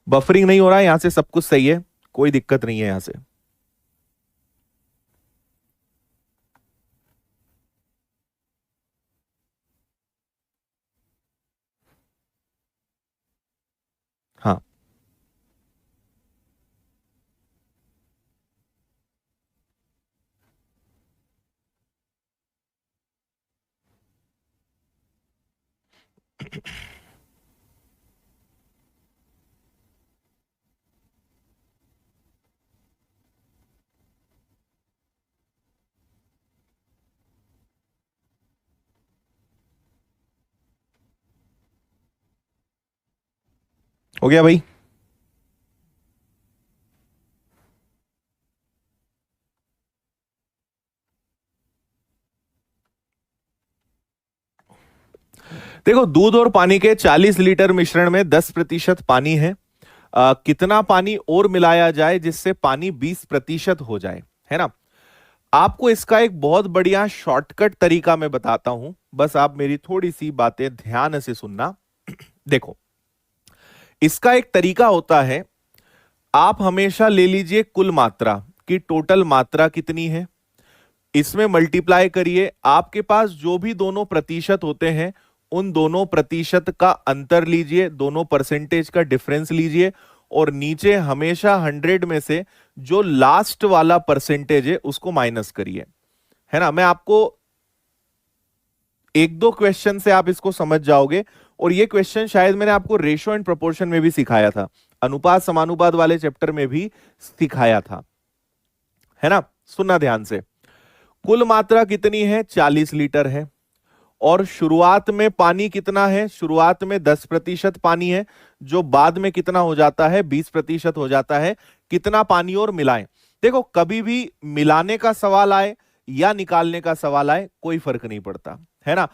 Speaker 1: बफरिंग नहीं हो रहा है यहां से, सब कुछ सही है, कोई दिक्कत नहीं है यहां से। हाँ, हो गया भाई। देखो दूध और पानी के 40 लीटर मिश्रण में 10% पानी है। कितना पानी और मिलाया जाए जिससे पानी 20% हो जाए, है ना। आपको इसका एक बहुत बढ़िया शॉर्टकट तरीका मैं बताता हूं, बस आप मेरी थोड़ी सी बातें ध्यान से सुनना। देखो, इसका एक तरीका होता है, आप हमेशा ले लीजिए कुल मात्रा की, टोटल मात्रा कितनी है, इसमें मल्टीप्लाई करिए, आपके पास जो भी दोनों प्रतिशत होते हैं उन दोनों प्रतिशत का अंतर लीजिए, दोनों परसेंटेज का डिफरेंस लीजिए, और नीचे हमेशा 100 में से जो लास्ट वाला परसेंटेज है उसको माइनस करिए, है ना। मैं आपको 1-2 क्वेश्चन से आप इसको समझ जाओगे, और ये क्वेश्चन शायद मैंने आपको रेशो एंड प्रोपोर्शन में भी सिखाया था, अनुपात समानुपात वाले चैप्टर में भी सिखाया था, है ना। सुनना ध्यान से। कुल मात्रा कितनी है? 40 लीटर है। और शुरुआत में पानी कितना है? शुरुआत में 10% पानी है, जो बाद में कितना हो जाता है? 20% हो जाता है। कितना पानी और मिलाएं? देखो, कभी भी मिलाने का सवाल आए या निकालने का सवाल आए, कोई फर्क नहीं पड़ता, है ना।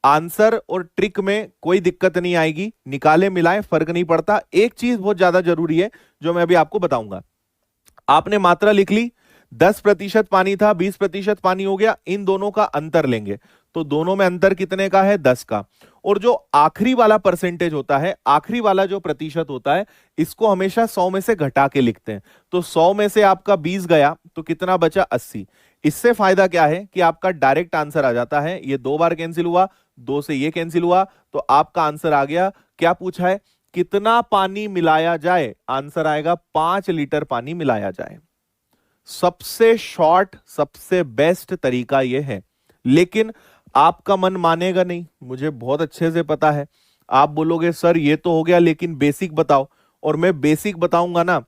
Speaker 1: आंसर और ट्रिक में कोई दिक्कत नहीं आएगी, निकाले मिलाएं फर्क नहीं पड़ता। एक चीज बहुत ज्यादा जरूरी है जो मैं अभी आपको बताऊंगा। आपने मात्रा लिख ली, 10% पानी था, 20% पानी हो गया, इन दोनों का अंतर लेंगे तो दोनों में अंतर कितने का है? 10 का। और जो आखिरी वाला परसेंटेज होता है, आखिरी वाला जो प्रतिशत होता है, इसको हमेशा 100 में से घटा के लिखते हैं। तो 100 में से आपका 20 गया तो कितना बचा? 80। इससे फायदा क्या है कि आपका डायरेक्ट आंसर आ जाता है। ये 2 बार कैंसिल हुआ, 2 से ये कैंसिल हुआ, तो आपका आंसर आ गया। क्या पूछा है? कितना पानी मिलाया जाए? आंसर आएगा 5 लीटर पानी मिलाया जाए। सबसे शॉर्ट, सबसे बेस्ट तरीका यह है। लेकिन आपका मन मानेगा नहीं, मुझे बहुत अच्छे से पता है। आप बोलोगे सर ये तो हो गया, लेकिन बेसिक बताओ। और मैं बेसिक बताऊंगा ना,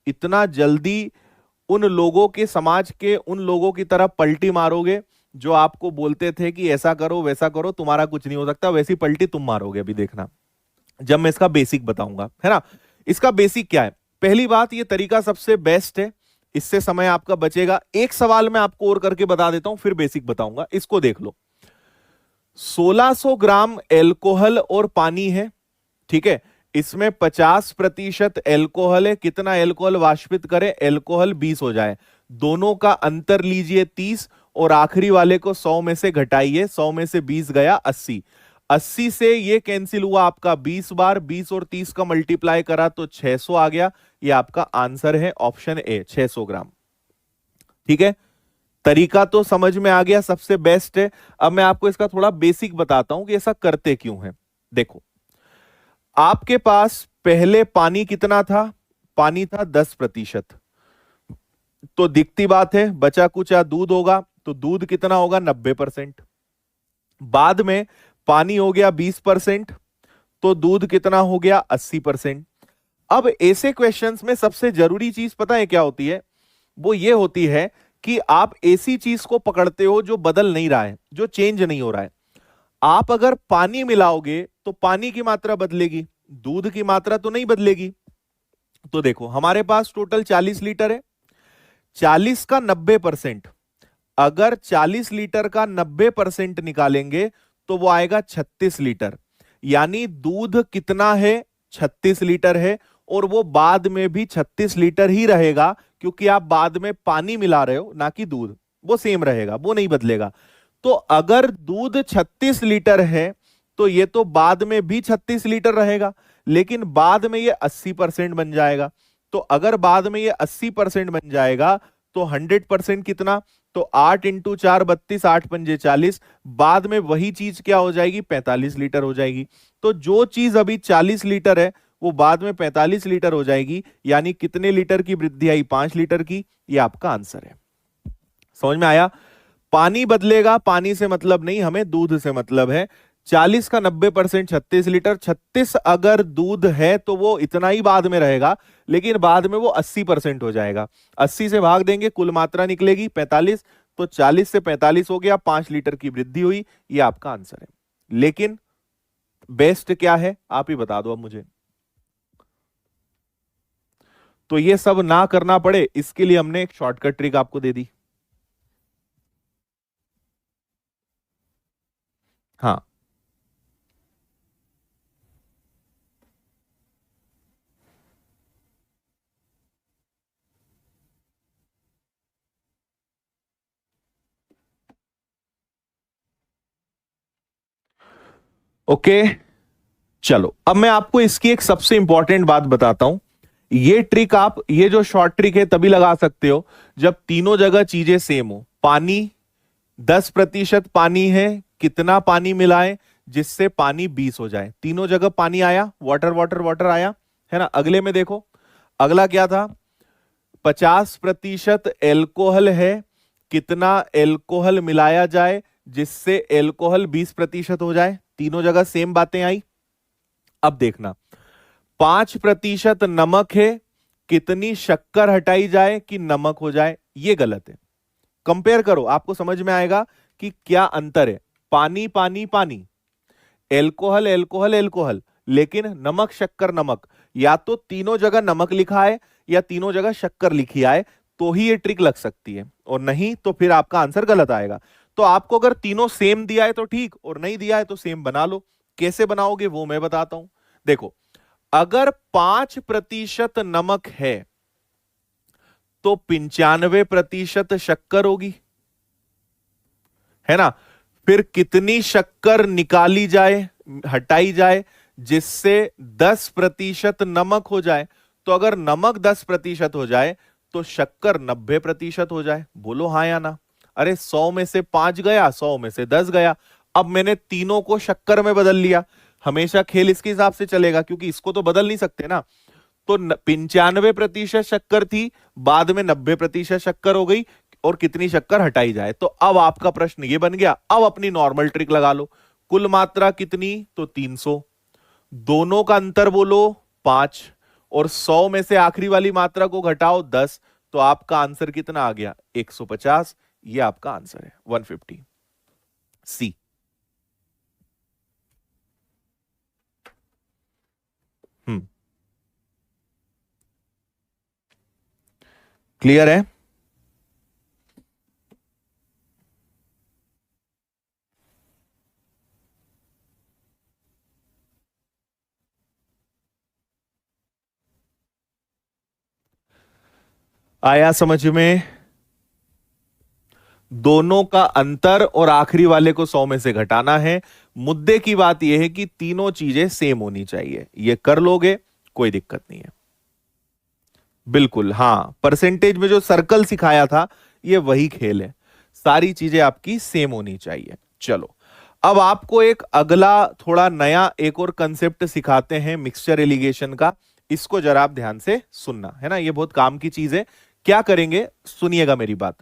Speaker 1: इतना जल्दी उन लोगों के, समाज के उन लोगों की तरफ पलटी मारोगे जो आपको बोलते थे कि ऐसा करो वैसा करो, तुम्हारा कुछ नहीं हो सकता, वैसी पलटी तुम मारोगे। अभी देखना जब मैं इसका बेसिक बताऊंगा, है ना। इसका बेसिक क्या है? पहली बात, ये तरीका सबसे बेस्ट है, इससे समय आपका बचेगा। एक सवाल मैं आपको और करके बता देता हूं, फिर बेसिक बताऊंगा। इसको देख लो, 1600 ग्राम एल्कोहल और पानी है, ठीक है। इसमें 50% एल्कोहल है। कितना एल्कोहल वाष्पित करें? एल्कोहल 20 हो जाए। दोनों का अंतर लीजिए 30, और आखिरी वाले को 100 में से घटाइए। 100 में से 20 गया 80। 80 से ये कैंसिल हुआ आपका 20 बार, 20 और 30 का मल्टीप्लाई करा तो 600 आ गया। ये आपका आंसर है, ऑप्शन ए, 600 ग्राम। ठीक है, तरीका तो समझ में आ गया, सबसे बेस्ट है। अब मैं आपको इसका थोड़ा बेसिक बताता हूं कि ऐसा करते क्यों है। देखो, आपके पास पहले पानी कितना था? पानी था 10%। तो दिखती बात है, बचा कुचा दूध होगा, तो दूध कितना होगा? 90%। बाद में पानी हो गया 20%, तो दूध कितना हो गया? 80%। अब ऐसे क्वेश्चंस में सबसे जरूरी चीज पता है क्या होती है? वो ये होती है कि आप ऐसी चीज को पकड़ते हो जो बदल नहीं रहा है, जो चेंज नहीं हो रहा है। आप अगर पानी मिलाओगे तो पानी की मात्रा बदलेगी, दूध की मात्रा तो नहीं बदलेगी। तो देखो, हमारे पास टोटल 40 लीटर है। 40 का 90%, अगर 40 लीटर का 90% निकालेंगे तो वो आएगा 36 लीटर। यानी दूध कितना है? 36 लीटर है। और वो बाद में भी 36 लीटर ही रहेगा, क्योंकि आप बाद में पानी मिला रहे हो, ना कि दूध। वो सेम रहेगा, वो नहीं बदलेगा। तो अगर दूध 36 लीटर है तो ये तो बाद में भी 36 लीटर रहेगा, लेकिन बाद में ये 80% बन जाएगा। तो अगर बाद में ये 80% बन जाएगा तो 100% कितना? तो 8 इंटू 4 32, 8 पंजे 40। बाद में वही चीज क्या हो जाएगी? 45 लीटर हो जाएगी। तो जो चीज अभी 40 लीटर है वो बाद में 45 लीटर हो जाएगी। यानी कितने लीटर की वृद्धि आई? 5 लीटर की। ये आपका आंसर है। समझ में आया? पानी बदलेगा, पानी से मतलब नहीं, हमें दूध से मतलब है। 40 का 90% 36 लीटर। 36 अगर दूध है तो वो इतना ही बाद में रहेगा, लेकिन बाद में वो 80% हो जाएगा। 80 से भाग देंगे, कुल मात्रा निकलेगी 45। तो 40 से 45 हो गया, 5 लीटर की वृद्धि हुई। ये आपका आंसर है। लेकिन बेस्ट क्या है आप ही बता दो अब मुझे। तो ये सब ना करना पड़े, इसके लिए हमने एक शॉर्टकट ट्रिक आपको दे दी। हाँ, ओके। चलो, अब मैं आपको इसकी एक सबसे इंपॉर्टेंट बात बताता हूं। ये ट्रिक आप, ये जो शॉर्ट ट्रिक है तभी लगा सकते हो जब तीनों जगह चीजें सेम हो। पानी 10% पानी है, कितना पानी मिलाएं जिससे पानी 20 हो जाए? तीनों जगह पानी आया, वाटर वाटर वाटर आया, है ना। अगले में देखो, अगला क्या था? 50% एल्कोहल है, कितना एल्कोहल मिलाया जाए जिससे एल्कोहल 20% हो जाए? तीनों जगह सेम बातें आई। अब देखना, 5% नमक है, कितनी शक्कर हटाई जाए कि नमक हो जाए? ये गलत है। कंपेयर करो, आपको समझ में आएगा कि क्या अंतर है। पानी पानी पानी, एल्कोहल एल्कोहल एल्कोहल, लेकिन नमक शक्कर नमक। या तो तीनों जगह नमक लिखा है या तीनों जगह शक्कर लिखी है, तो ही ये ट्रिक लग सकती है, और नहीं तो फिर आपका आंसर गलत आएगा। तो आपको अगर तीनों सेम दिया है तो ठीक, और नहीं दिया है तो सेम बना लो। कैसे बनाओगे वो मैं बताता हूं। देखो, अगर 5% नमक है तो 95% शक्कर होगी, है ना? फिर कितनी शक्कर निकाली जाए, हटाई जाए, जिससे 10% नमक हो जाए? तो अगर नमक 10% हो जाए तो शक्कर 90% हो जाए। बोलो हां या ना। अरे 100 में से 5 गया, 100 में से 10 गया। अब मैंने तीनों को शक्कर में बदल लिया। हमेशा खेल इसके हिसाब से चलेगा, क्योंकि इसको तो बदल नहीं सकते ना। तो 95% शक्कर थी, बाद में 90% शक्कर हो गई, और कितनी शक्कर हटाई जाए? तो अब आपका प्रश्न ये बन गया। अब अपनी नॉर्मल ट्रिक लगा लो। कुल मात्रा कितनी? तो 300। दोनों का अंतर बोलो 5, और 100 में से आखिरी वाली मात्रा को घटाओ 10, तो आपका आंसर कितना आ गया? 150। ये आपका आंसर है, 150। सी। हम्म, क्लियर है? आया समझ में? दोनों का अंतर और आखिरी वाले को 100 में से घटाना है। मुद्दे की बात यह है कि तीनों चीजें सेम होनी चाहिए। ये कर लोगे, कोई दिक्कत नहीं है। बिल्कुल, हां, परसेंटेज में जो सर्कल सिखाया था, ये वही खेल है। सारी चीजें आपकी सेम होनी चाहिए। चलो, अब आपको एक अगला थोड़ा नया एक और कंसेप्ट सिखाते हैं मिक्सचर एलिगेशन का। इसको जरा आप ध्यान से सुनना, है ना? ये बहुत काम की चीज है। क्या करेंगे, सुनिएगा मेरी बात।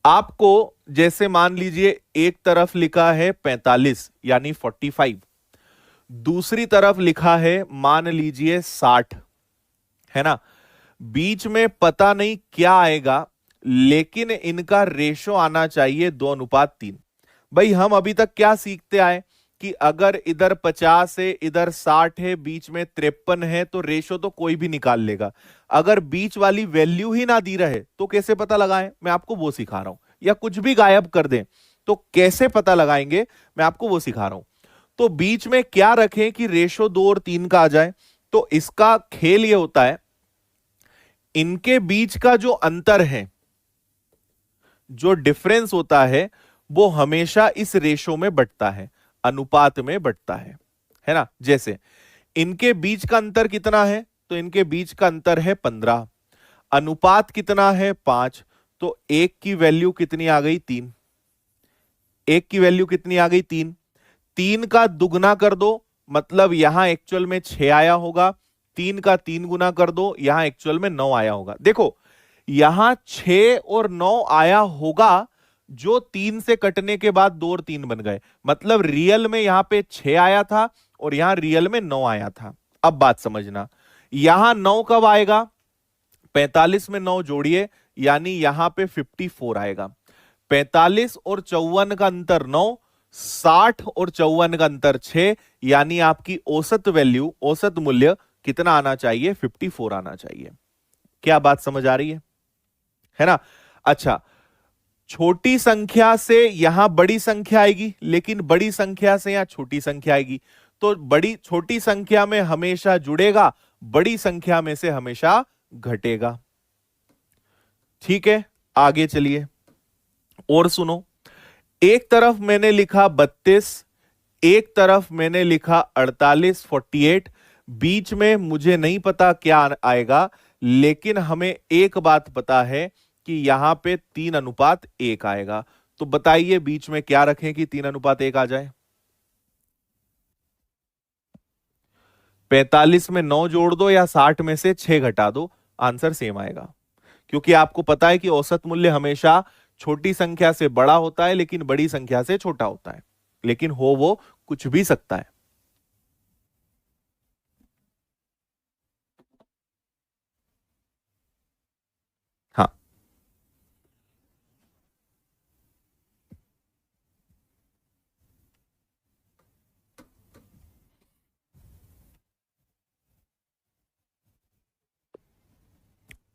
Speaker 1: आपको जैसे मान लीजिए एक तरफ लिखा है 45 यानी 45, दूसरी तरफ लिखा है मान लीजिए 60, है ना? बीच में पता नहीं क्या आएगा, लेकिन इनका रेशो आना चाहिए 2:3। भाई हम अभी तक क्या सीखते आए कि अगर इधर 50 है, इधर 60 है, बीच में 53 है, तो रेशो तो कोई भी निकाल लेगा। अगर बीच वाली वैल्यू ही ना दी रहे तो कैसे पता लगाएं? मैं आपको वो सिखा रहा हूं। या कुछ भी गायब कर दें तो कैसे पता लगाएंगे, मैं आपको वो सिखा रहा हूं। तो बीच में क्या रखें कि रेशो 2 और 3 का आ जाए? तो इसका खेल ये होता है, इनके बीच का जो अंतर है, जो डिफरेंस होता है, वो हमेशा इस रेशो में बढ़ता है, अनुपात में बढ़ता है ना? जैसे इनके बीच का अंतर कितना है? तो इनके बीच का अंतर है 15। अनुपात कितना है? 5। तो एक की वैल्यू कितनी आ गई? 3। एक की वैल्यू कितनी आ गई? 3। 3 का दुगना कर दो, मतलब यहां एक्चुअल में 6 आया होगा। 3 का 3 गुना कर दो, यहां एक्चुअल में 9 आया होगा। देखो, यहां 6 और 9 आया होगा, जो 3 से कटने के बाद 2 और 3 बन गए। मतलब रियल में यहां पे 6 आया था और यहां रियल में 9 आया था। अब बात समझना, यहां 9 कब आएगा? 45 में 9 जोड़िए, यानी यहां पे 54 आएगा। 45 और 54 का अंतर 9, 60 और 54 का अंतर 6, यानी आपकी औसत वैल्यू, औसत मूल्य कितना आना चाहिए? 54 आना चाहिए। क्या बात समझ आ रही है ना? अच्छा, छोटी संख्या से यहां बड़ी संख्या आएगी, लेकिन बड़ी संख्या से यहां छोटी संख्या आएगी। तो बड़ी छोटी संख्या में हमेशा जुड़ेगा, बड़ी संख्या में से हमेशा घटेगा। ठीक है, आगे चलिए और सुनो। एक तरफ मैंने लिखा 32, एक तरफ मैंने लिखा 48, 48। बीच में मुझे नहीं पता क्या आएगा, लेकिन हमें एक बात पता है कि यहां पे 3:1 आएगा। तो बताइए बीच में क्या रखें कि 3:1 आ जाए? 45 में 9 जोड़ दो या 60 में से 6 घटा दो, आंसर सेम आएगा। क्योंकि आपको पता है कि औसत मूल्य हमेशा छोटी संख्या से बड़ा होता है, लेकिन बड़ी संख्या से छोटा होता है। लेकिन हो वो कुछ भी सकता है।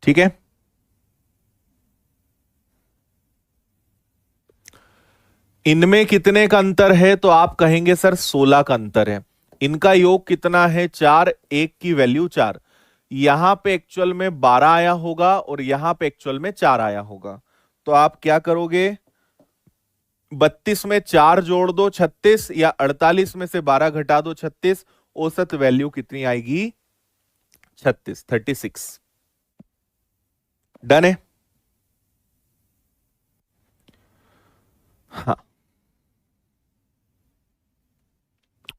Speaker 1: ठीक है। इनमें कितने का अंतर है, तो आप कहेंगे सर 16 का अंतर है। इनका योग कितना है 4, एक की वैल्यू 4। यहां पे एक्चुअल में 12 आया होगा और यहां पे एक्चुअल में 4 आया होगा। तो आप क्या करोगे, 32 में 4 जोड़ दो 36, या 48 में से 12 घटा दो 36। औसत वैल्यू कितनी आएगी, 36, 36। डन है। हाँ,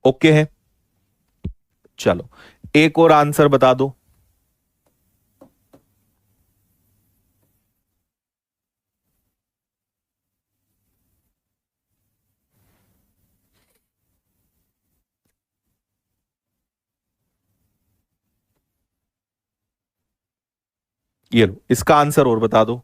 Speaker 1: ओके है। चलो एक और आंसर बता दो। ये लो, इसका आंसर और बता दो।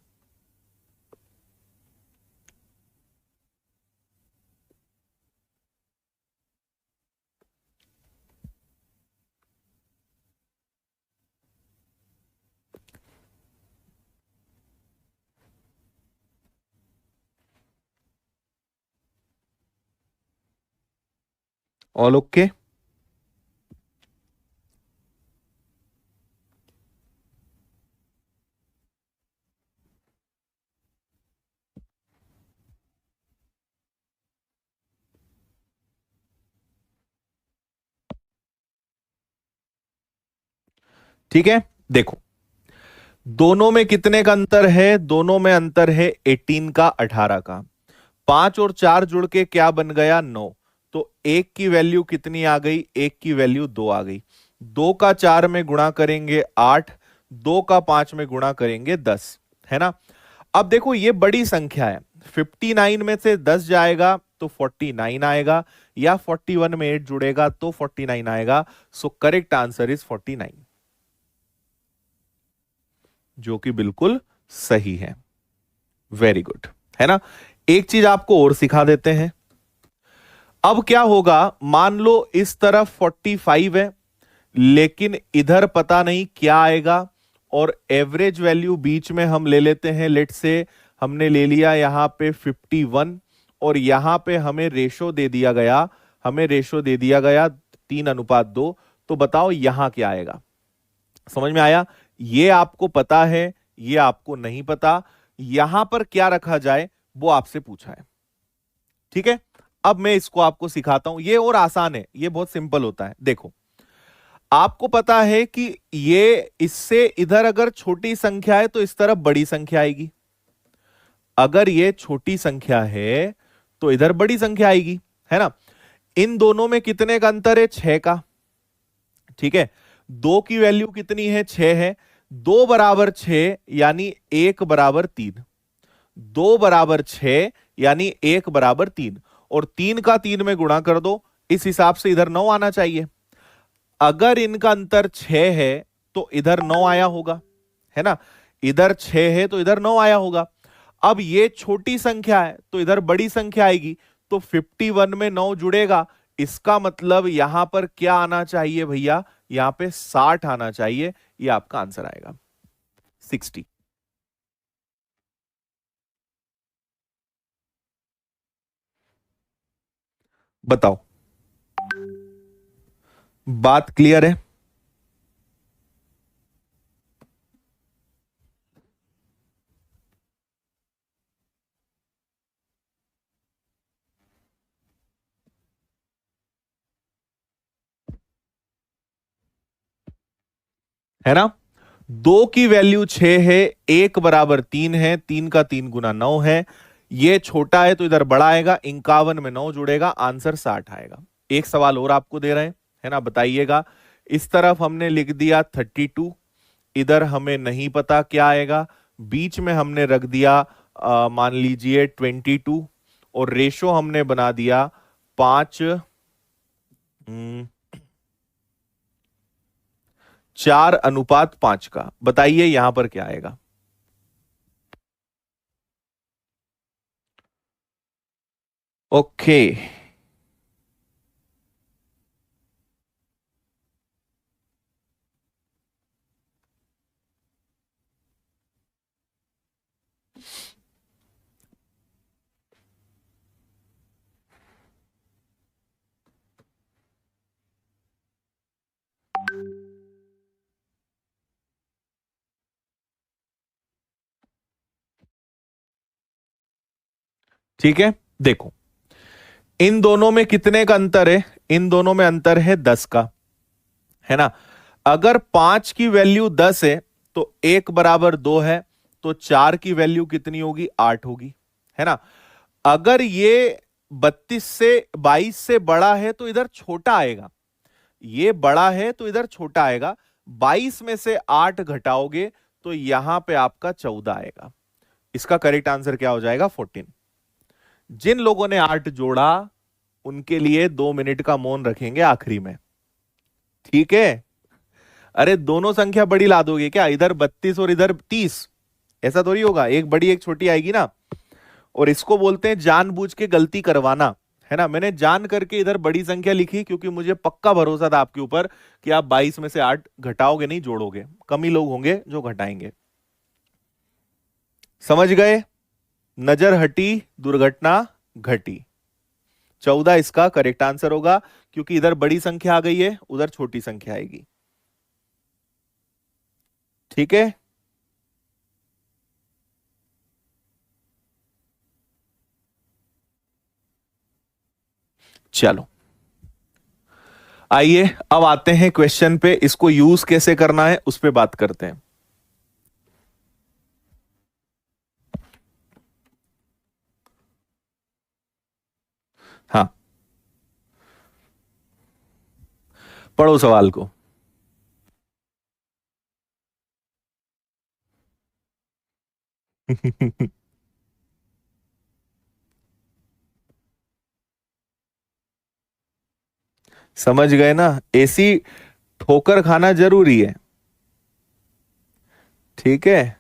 Speaker 1: All okay. ठीक है, देखो दोनों में कितने का अंतर है, दोनों में अंतर है 18 का 18 का। 5 और 4 जुड़ के क्या बन गया, 9। तो एक की वैल्यू कितनी आ गई, एक की वैल्यू 2 आ गई। 2 का 4 में गुणा करेंगे 8, 2 का 5 में गुणा करेंगे 10, है ना। अब देखो ये बड़ी संख्या है, 59 में से 10 जाएगा तो 49 आएगा, या 41 में 8 जुड़ेगा तो 49 आएगा। सो करेक्ट आंसर इज 49, जो कि बिल्कुल सही है। वेरी गुड, है ना। एक चीज आपको और सिखा देते हैं। अब क्या होगा, मान लो इस तरफ 45 है, लेकिन इधर पता नहीं क्या आएगा, और एवरेज वैल्यू बीच में हम ले लेते हैं। लेट से हमने ले लिया यहां पे 51, और यहां पे हमें रेशो दे दिया गया, हमें रेशो दे दिया गया 3:2। तो बताओ यहां क्या आएगा। समझ में आया। ये आपको पता है, ये आपको नहीं पता। यहां पर क्या रखा जाए वो आपसे पूछा है। ठीक है, अब मैं इसको आपको सिखाता हूं। ये और आसान है, ये बहुत सिंपल होता है। देखो आपको पता है कि ये इससे इधर अगर छोटी संख्या है तो इस तरफ बड़ी संख्या आएगी। अगर ये छोटी संख्या है तो इधर बड़ी संख्या आएगी, है ना। इन दोनों में कितने का अंतर है, 6 का। ठीक है, 2 की वैल्यू कितनी है, 6 है। 2 बराबर 6 यानी 1 बराबर 3। 2 बराबर 6 यानी 1 बराबर 3, और 3 का 3 में गुणा कर दो। इस हिसाब से इधर 9 आना चाहिए। अगर इनका अंतर 6 है तो इधर 9 आया होगा, है ना। इधर 6 है तो इधर 9 आया होगा। अब ये छोटी संख्या है तो इधर बड़ी संख्या आएगी, तो 51 में 9 जुड़ेगा। इसका मतलब यहां पर क्या आना चाहिए भैया, यहां पे 60 आना चाहिए। ये आपका आंसर आएगा, 60। बताओ, बात क्लियर है ना। 2 की वैल्यू 6 है, 1 बराबर 3 है, 3 का 3 गुना 9 है। ये छोटा है तो इधर बड़ा आएगा, 51 में 9 जुड़ेगा, आंसर 60 आएगा। एक सवाल और आपको दे रहे हैं, है ना, बताइएगा। इस तरफ हमने लिख दिया 32, इधर हमें नहीं पता क्या आएगा। बीच में हमने रख दिया मान लीजिए 22, और रेशो हमने बना दिया 5, 4:5 का। बताइए यहां पर क्या आएगा। ओके, ठीक है, देखो इन दोनों में कितने का अंतर है? इन दोनों में अंतर है 10 का, है ना। अगर 5 की वैल्यू 10 है तो 1 बराबर 2 है, तो 4 की वैल्यू कितनी होगी? 8 होगी, है ना। अगर ये 22 से बड़ा है तो इधर छोटा आएगा, ये बड़ा है तो इधर छोटा आएगा। 22 में से 8 घटाओगे तो यहां पे आपका 14 आएगा। इसका करेक्ट आंसर क्या हो जाएगा? 14। जिन लोगों ने 8 जोड़ा उनके लिए 2 मिनट का मौन रखेंगे आखिरी में, ठीक है। अरे दोनों संख्या बड़ी ला दोगे क्या? इधर 32 और इधर 30, ऐसा थोड़ी होगा, एक बड़ी एक छोटी आएगी ना। और इसको बोलते हैं जानबूझ के गलती करवाना, है ना। मैंने जान करके इधर बड़ी संख्या लिखी क्योंकि मुझे पक्का भरोसा था आपके ऊपर कि आप 22 में से 8 घटाओगे नहीं, जोड़ोगे। कम ही लोग होंगे जो घटाएंगे। समझ गए? नजर हटी, दुर्घटना घटी। 14 इसका करेक्ट आंसर होगा, क्योंकि इधर बड़ी संख्या आ गई है, उधर छोटी संख्या आएगी। ठीक है, चलो आइए अब आते हैं क्वेश्चन पे। इसको यूज कैसे करना है उस पे बात करते हैं। हाँ, पढ़ो सवाल को। समझ गए ना? ऐसी ठोकर खाना जरूरी है, ठीक है।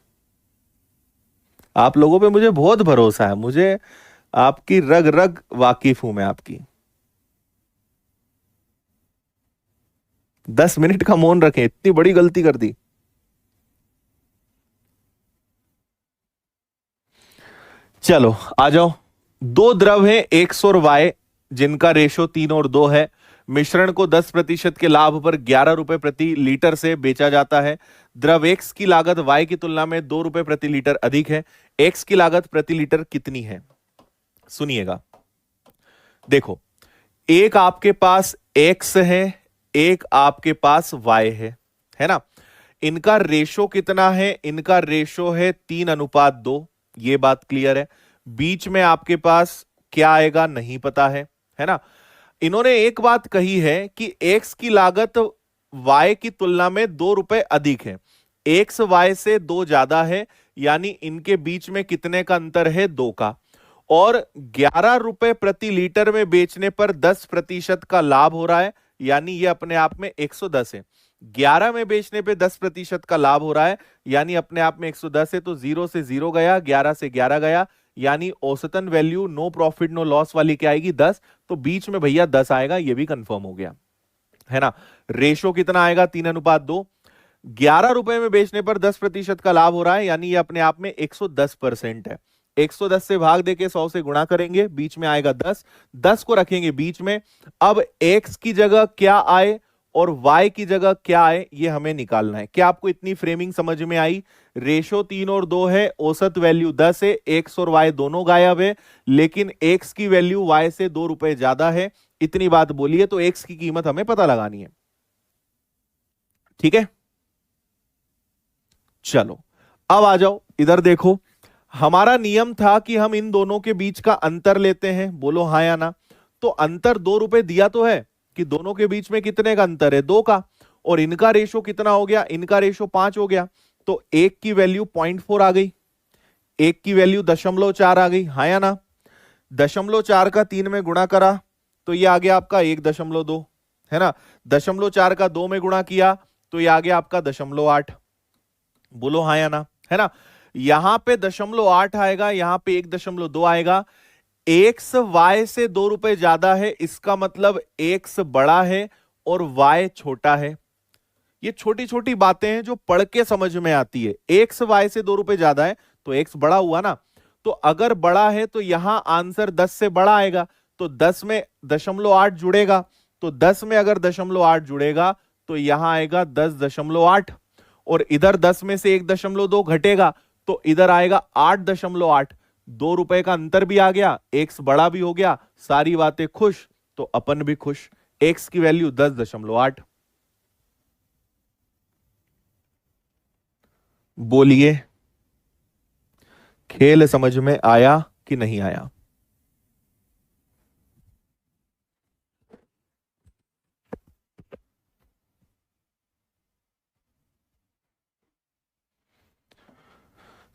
Speaker 1: आप लोगों पे मुझे बहुत भरोसा है, मुझे आपकी रग रग वाकिफ हूं मैं आपकी। 10 मिनट का मौन रखें, इतनी बड़ी गलती कर दी। चलो आ जाओ। दो द्रव हैं एक्स और वाई, जिनका रेशो 3 और 2 है। मिश्रण को 10% के लाभ पर 11 रुपए प्रति लीटर से बेचा जाता है। द्रव एक्स की लागत वाई की तुलना में 2 रुपए प्रति लीटर अधिक है। एक्स की लागत प्रति लीटर कितनी है? सुनिएगा, देखो एक आपके पास एक्स है, एक आपके पास वाई है ना। इनका रेशो कितना है? इनका रेशो है 3:2। ये बात क्लियर है। बीच में आपके पास क्या आएगा नहीं पता है ना। इन्होंने एक बात कही है कि एक्स की लागत वाई की तुलना में 2 रुपए अधिक है। एक्स वाई से 2 ज्यादा है, यानी इनके बीच में कितने का अंतर है? 2 का। और 11 रुपए प्रति लीटर में बेचने पर 10% का लाभ हो रहा है, यानी ये अपने आप में 110 है। 11 में बेचने पे 10% का लाभ हो रहा है, यानी अपने आप में 110 है। तो 0 से 0 गया, 11 से 11 गया, यानी औसतन value no profit no loss वाली क्या आएगी? 10। तो बीच में भैया 10 आएगा, ये भी कंफर्म हो गया, है ना। रेशो कितना आएगा? 3:2। 11 रुपए में बेचने पर 10% का लाभ हो रहा है, यानी ये अपने आप में 110% है। 110 से भाग देके 100 से गुणा करेंगे, बीच में आएगा 10। 10 को रखेंगे बीच में। अब x की जगह क्या आए और y की जगह क्या आए, ये हमें निकालना है। क्या आपको इतनी फ्रेमिंग समझ में आई? रेशो 3 और 2 है, औसत वैल्यू 10 है, x और y दोनों गायब है, लेकिन x की वैल्यू y से 2 रुपए ज्यादा है। इतनी बात बोली है, तो x की कीमत हमें पता लगानी है, ठीक है। चलो अब आ जाओ इधर, देखो हमारा नियम था कि हम इन दोनों के बीच का अंतर लेते हैं। बोलो हाँ या ना। तो अंतर 2 रुपए दिया तो है कि दोनों के बीच में कितने का अंतर है? 2 का। और इनका रेशो कितना हो गया? इनका रेशो 5 हो गया। तो 1 की वैल्यू 0.4 आ गई, 1 की वैल्यू 0.4 आ गई, हाँ या ना। 0.4 का 3 में गुणा करा तो ये आ गया आपका 1.2, है ना। 0.4 का 2 में गुणा किया तो ये आ गया आपका 0.8। बोलो हाँ या ना, है ना। यहां पे 0.8 आएगा, यहां पे 1.2 आएगा। एक्स वाई से 2 रुपए ज्यादा है, इसका मतलब एक्स बड़ा है और वाई छोटा है। ये छोटी छोटी बातें हैं जो पढ़ के समझ में आती है। एक्स वाई से 2 रुपए ज्यादा है तो एक्स बड़ा हुआ ना। तो अगर बड़ा है तो यहां आंसर 10 से बड़ा आएगा, तो 10 में 0.8 जुड़ेगा। तो 10 में अगर 0.8 जुड़ेगा तो यहां आएगा 10.8। और इधर 10 में से 1.2 घटेगा तो इधर आएगा 8.8। ₹2 का अंतर भी आ गया, एक्स बड़ा भी हो गया, सारी बातें खुश, तो अपन भी खुश। एक्स की वैल्यू 10.8। बोलिए, खेल समझ में आया कि नहीं आया?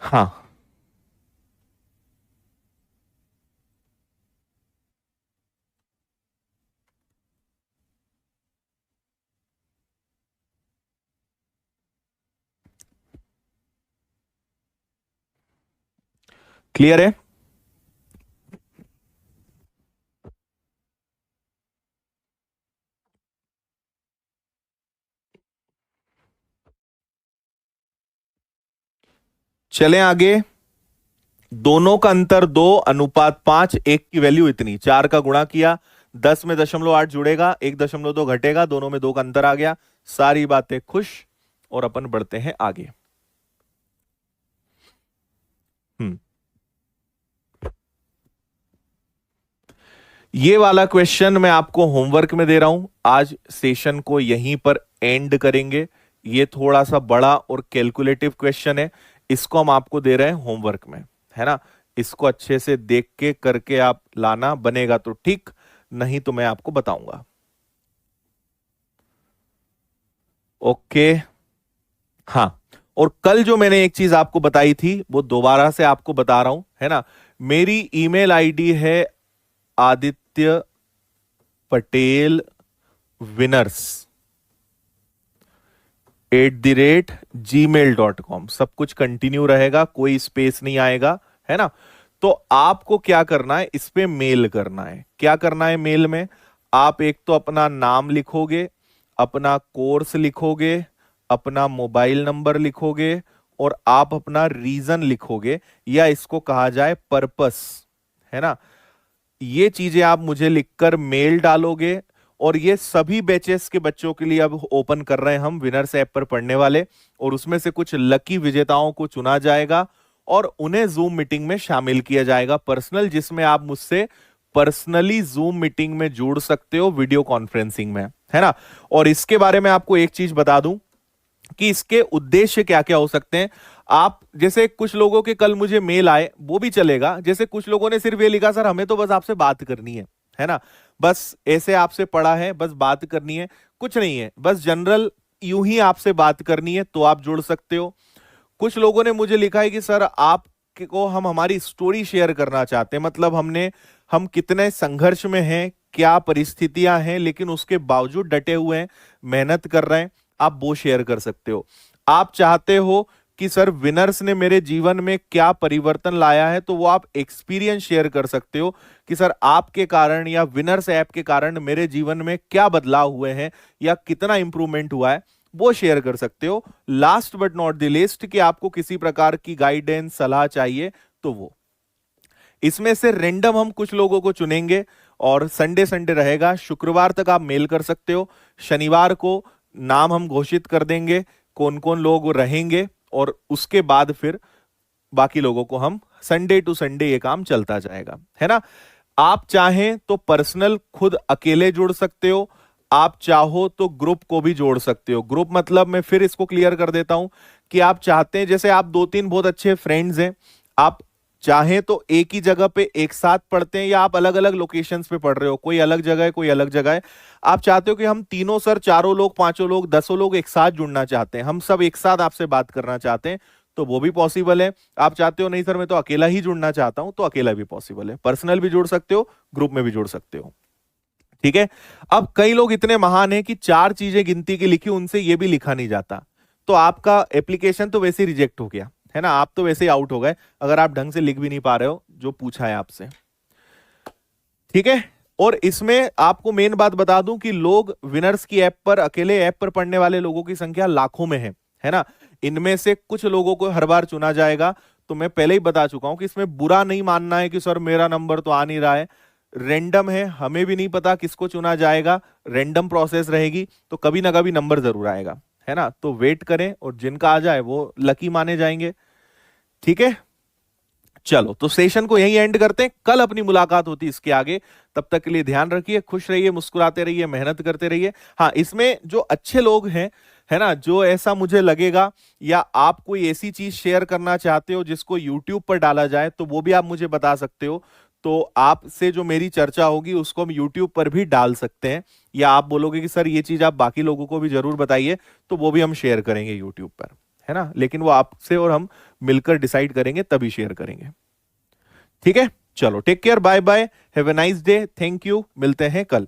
Speaker 1: हाँ, क्लियर है? चलें आगे। दोनों का अंतर 2:5, एक की वैल्यू इतनी, 4 का गुणा किया, 10 में 0.8 जुड़ेगा, 1.2 घटेगा, दोनों में 2 का अंतर आ गया, सारी बातें खुश, और अपन बढ़ते हैं आगे। हम्म ये वाला क्वेश्चन मैं आपको होमवर्क में दे रहा हूं। आज सेशन को यहीं पर एंड करेंगे। ये थोड़ा सा बड़ा और कैलकुलेटिव क्वेश्चन है, इसको हम आपको दे रहे हैं होमवर्क में, है ना। इसको अच्छे से देख के करके आप लाना, बनेगा तो ठीक, नहीं तो मैं आपको बताऊंगा। ओके। हाँ, और कल जो मैंने एक चीज आपको बताई थी वो दोबारा से आपको बता रहा हूं, है ना। मेरी ईमेल आईडी है आदित्य पटेल विनर्स @gmail.com। सब कुछ कंटिन्यू रहेगा, कोई स्पेस नहीं आएगा, है ना। तो आपको क्या करना है, इस पे मेल करना है। क्या करना है मेल में? आप एक तो अपना नाम लिखोगे, अपना कोर्स लिखोगे, अपना मोबाइल नंबर लिखोगे, और आप अपना रीजन लिखोगे, या इसको कहा जाए पर्पस, है ना। ये चीजें आप मुझे लिखकर मेल डालोगे, और ये सभी बैचेस के बच्चों के लिए अब ओपन कर रहे हैं हम, विनर्स ऐप पर पढ़ने वाले, और उसमें से कुछ लकी विजेताओं को चुना जाएगा और उन्हें जूम मीटिंग में शामिल किया जाएगा पर्सनल, जिसमें आप मुझसे पर्सनली जूम मीटिंग में जुड़ सकते हो, वीडियो कॉन्फ्रेंसिंग में, है ना। और इसके बारे में आपको एक चीज बता दूं कि इसके उद्देश्य क्या क्या हो सकते हैं। आप जैसे कुछ लोगों के कल मुझे मेल आए, वो भी चलेगा। जैसे कुछ लोगों ने सिर्फ ये लिखा, सर हमें तो बस आपसे बात करनी है ना, बस ऐसे आपसे पढ़ा है, बस बात करनी है, कुछ नहीं है, बस जनरल यूं ही आपसे बात करनी है, तो आप जुड़ सकते हो। कुछ लोगों ने मुझे लिखा है कि सर आप को हम हमारी स्टोरी शेयर करना चाहते हैं, मतलब हम कितने संघर्ष में हैं, क्या परिस्थितियां हैं, लेकिन उसके बावजूद डटे हुए हैं, मेहनत कर रहे हैं, आप वो शेयर कर सकते हो। आप चाहते हो कि सर विनर्स ने मेरे जीवन में क्या परिवर्तन लाया है, तो वो आप एक्सपीरियंस शेयर कर सकते हो कि सर आपके कारण या विनर्स ऐप के कारण मेरे जीवन में क्या बदलाव हुए हैं या कितना इंप्रूवमेंट हुआ है, वो शेयर कर सकते हो। Last but not the list, कि आपको किसी प्रकार की गाइडेंस सलाह चाहिए, तो वो इसमें से रेंडम हम कुछ लोगों को चुनेंगे, और संडे संडे रहेगा, शुक्रवार तक आप मेल कर सकते हो। शनिवार को नाम हम घोषित कर देंगे कौन कौन लोग रहेंगे, और उसके बाद फिर बाकी लोगों को हम संडे टू संडे ये काम चलता जाएगा, है ना। आप चाहें तो पर्सनल खुद अकेले जुड़ सकते हो, आप चाहो तो ग्रुप को भी जोड़ सकते हो। ग्रुप मतलब मैं फिर इसको क्लियर कर देता हूं कि आप चाहते हैं, जैसे आप 2-3 बहुत अच्छे फ्रेंड्स हैं, आप चाहें तो एक ही जगह पे एक साथ पढ़ते हैं, या आप अलग अलग लोकेशंस पे पढ़ रहे हो, कोई अलग जगह है कोई अलग जगह है, आप चाहते हो कि हम तीनों सर, चारों लोग, पांचों लोग, 10 लोग एक साथ जुड़ना चाहते हैं, हम सब एक साथ आपसे बात करना चाहते हैं, तो वो भी पॉसिबल है। आप चाहते हो नहीं सर मैं तो अकेला ही जुड़ना चाहता हूं, तो अकेला भी पॉसिबल है। पर्सनल भी जुड़ सकते हो, ग्रुप में भी जुड़ सकते हो, ठीक है। अब कई लोग इतने महान हैं कि 4 चीजें गिनती की लिखी, उनसे ये भी लिखा नहीं जाता, तो आपका एप्लीकेशन तो वैसे ही रिजेक्ट हो गया, है ना। आप तो वैसे ही आउट हो गए अगर आप ढंग से लिख भी नहीं पा रहे हो जो पूछा है आपसे, ठीक है। और इसमें आपको मेन बात बता दूं कि लोग विनर्स की ऐप पर, अकेले ऐप पर पढ़ने वाले लोगों की संख्या लाखों में है ना। इनमें से कुछ लोगों को हर बार चुना जाएगा, तो मैं पहले ही बता चुका हूं कि इसमें बुरा नहीं मानना है कि सर मेरा नंबर तो आ नहीं रहा है, रेंडम है, हमें भी नहीं पता किसको चुना जाएगा, रेंडम प्रोसेस रहेगी, तो कभी ना कभी नंबर जरूर आएगा, है ना। तो वेट करें, और जिनका आ जाए वो लकी माने जाएंगे, ठीक है। चलो तो सेशन को यहीं एंड करते हैं, कल अपनी मुलाकात होती है इसके आगे। तब तक के लिए ध्यान रखिए, खुश रहिए, मुस्कुराते रहिए, मेहनत करते रहिए। हाँ, इसमें जो अच्छे लोग हैं, है ना, जो ऐसा मुझे लगेगा या आप कोई ऐसी चीज शेयर करना चाहते हो जिसको यूट्यूब पर डाला जाए तो वो भी आप मुझे बता सकते हो। तो आपसे जो मेरी चर्चा होगी उसको हम यूट्यूब पर भी डाल सकते हैं, या आप बोलोगे कि सर ये चीज आप बाकी लोगों को भी जरूर बताइए, तो वो भी हम शेयर करेंगे यूट्यूब पर, है ना। लेकिन वो आपसे और हम मिलकर डिसाइड करेंगे तभी शेयर करेंगे। ठीक है, चलो take care, bye bye, have a nice day, thank you, मिलते हैं कल।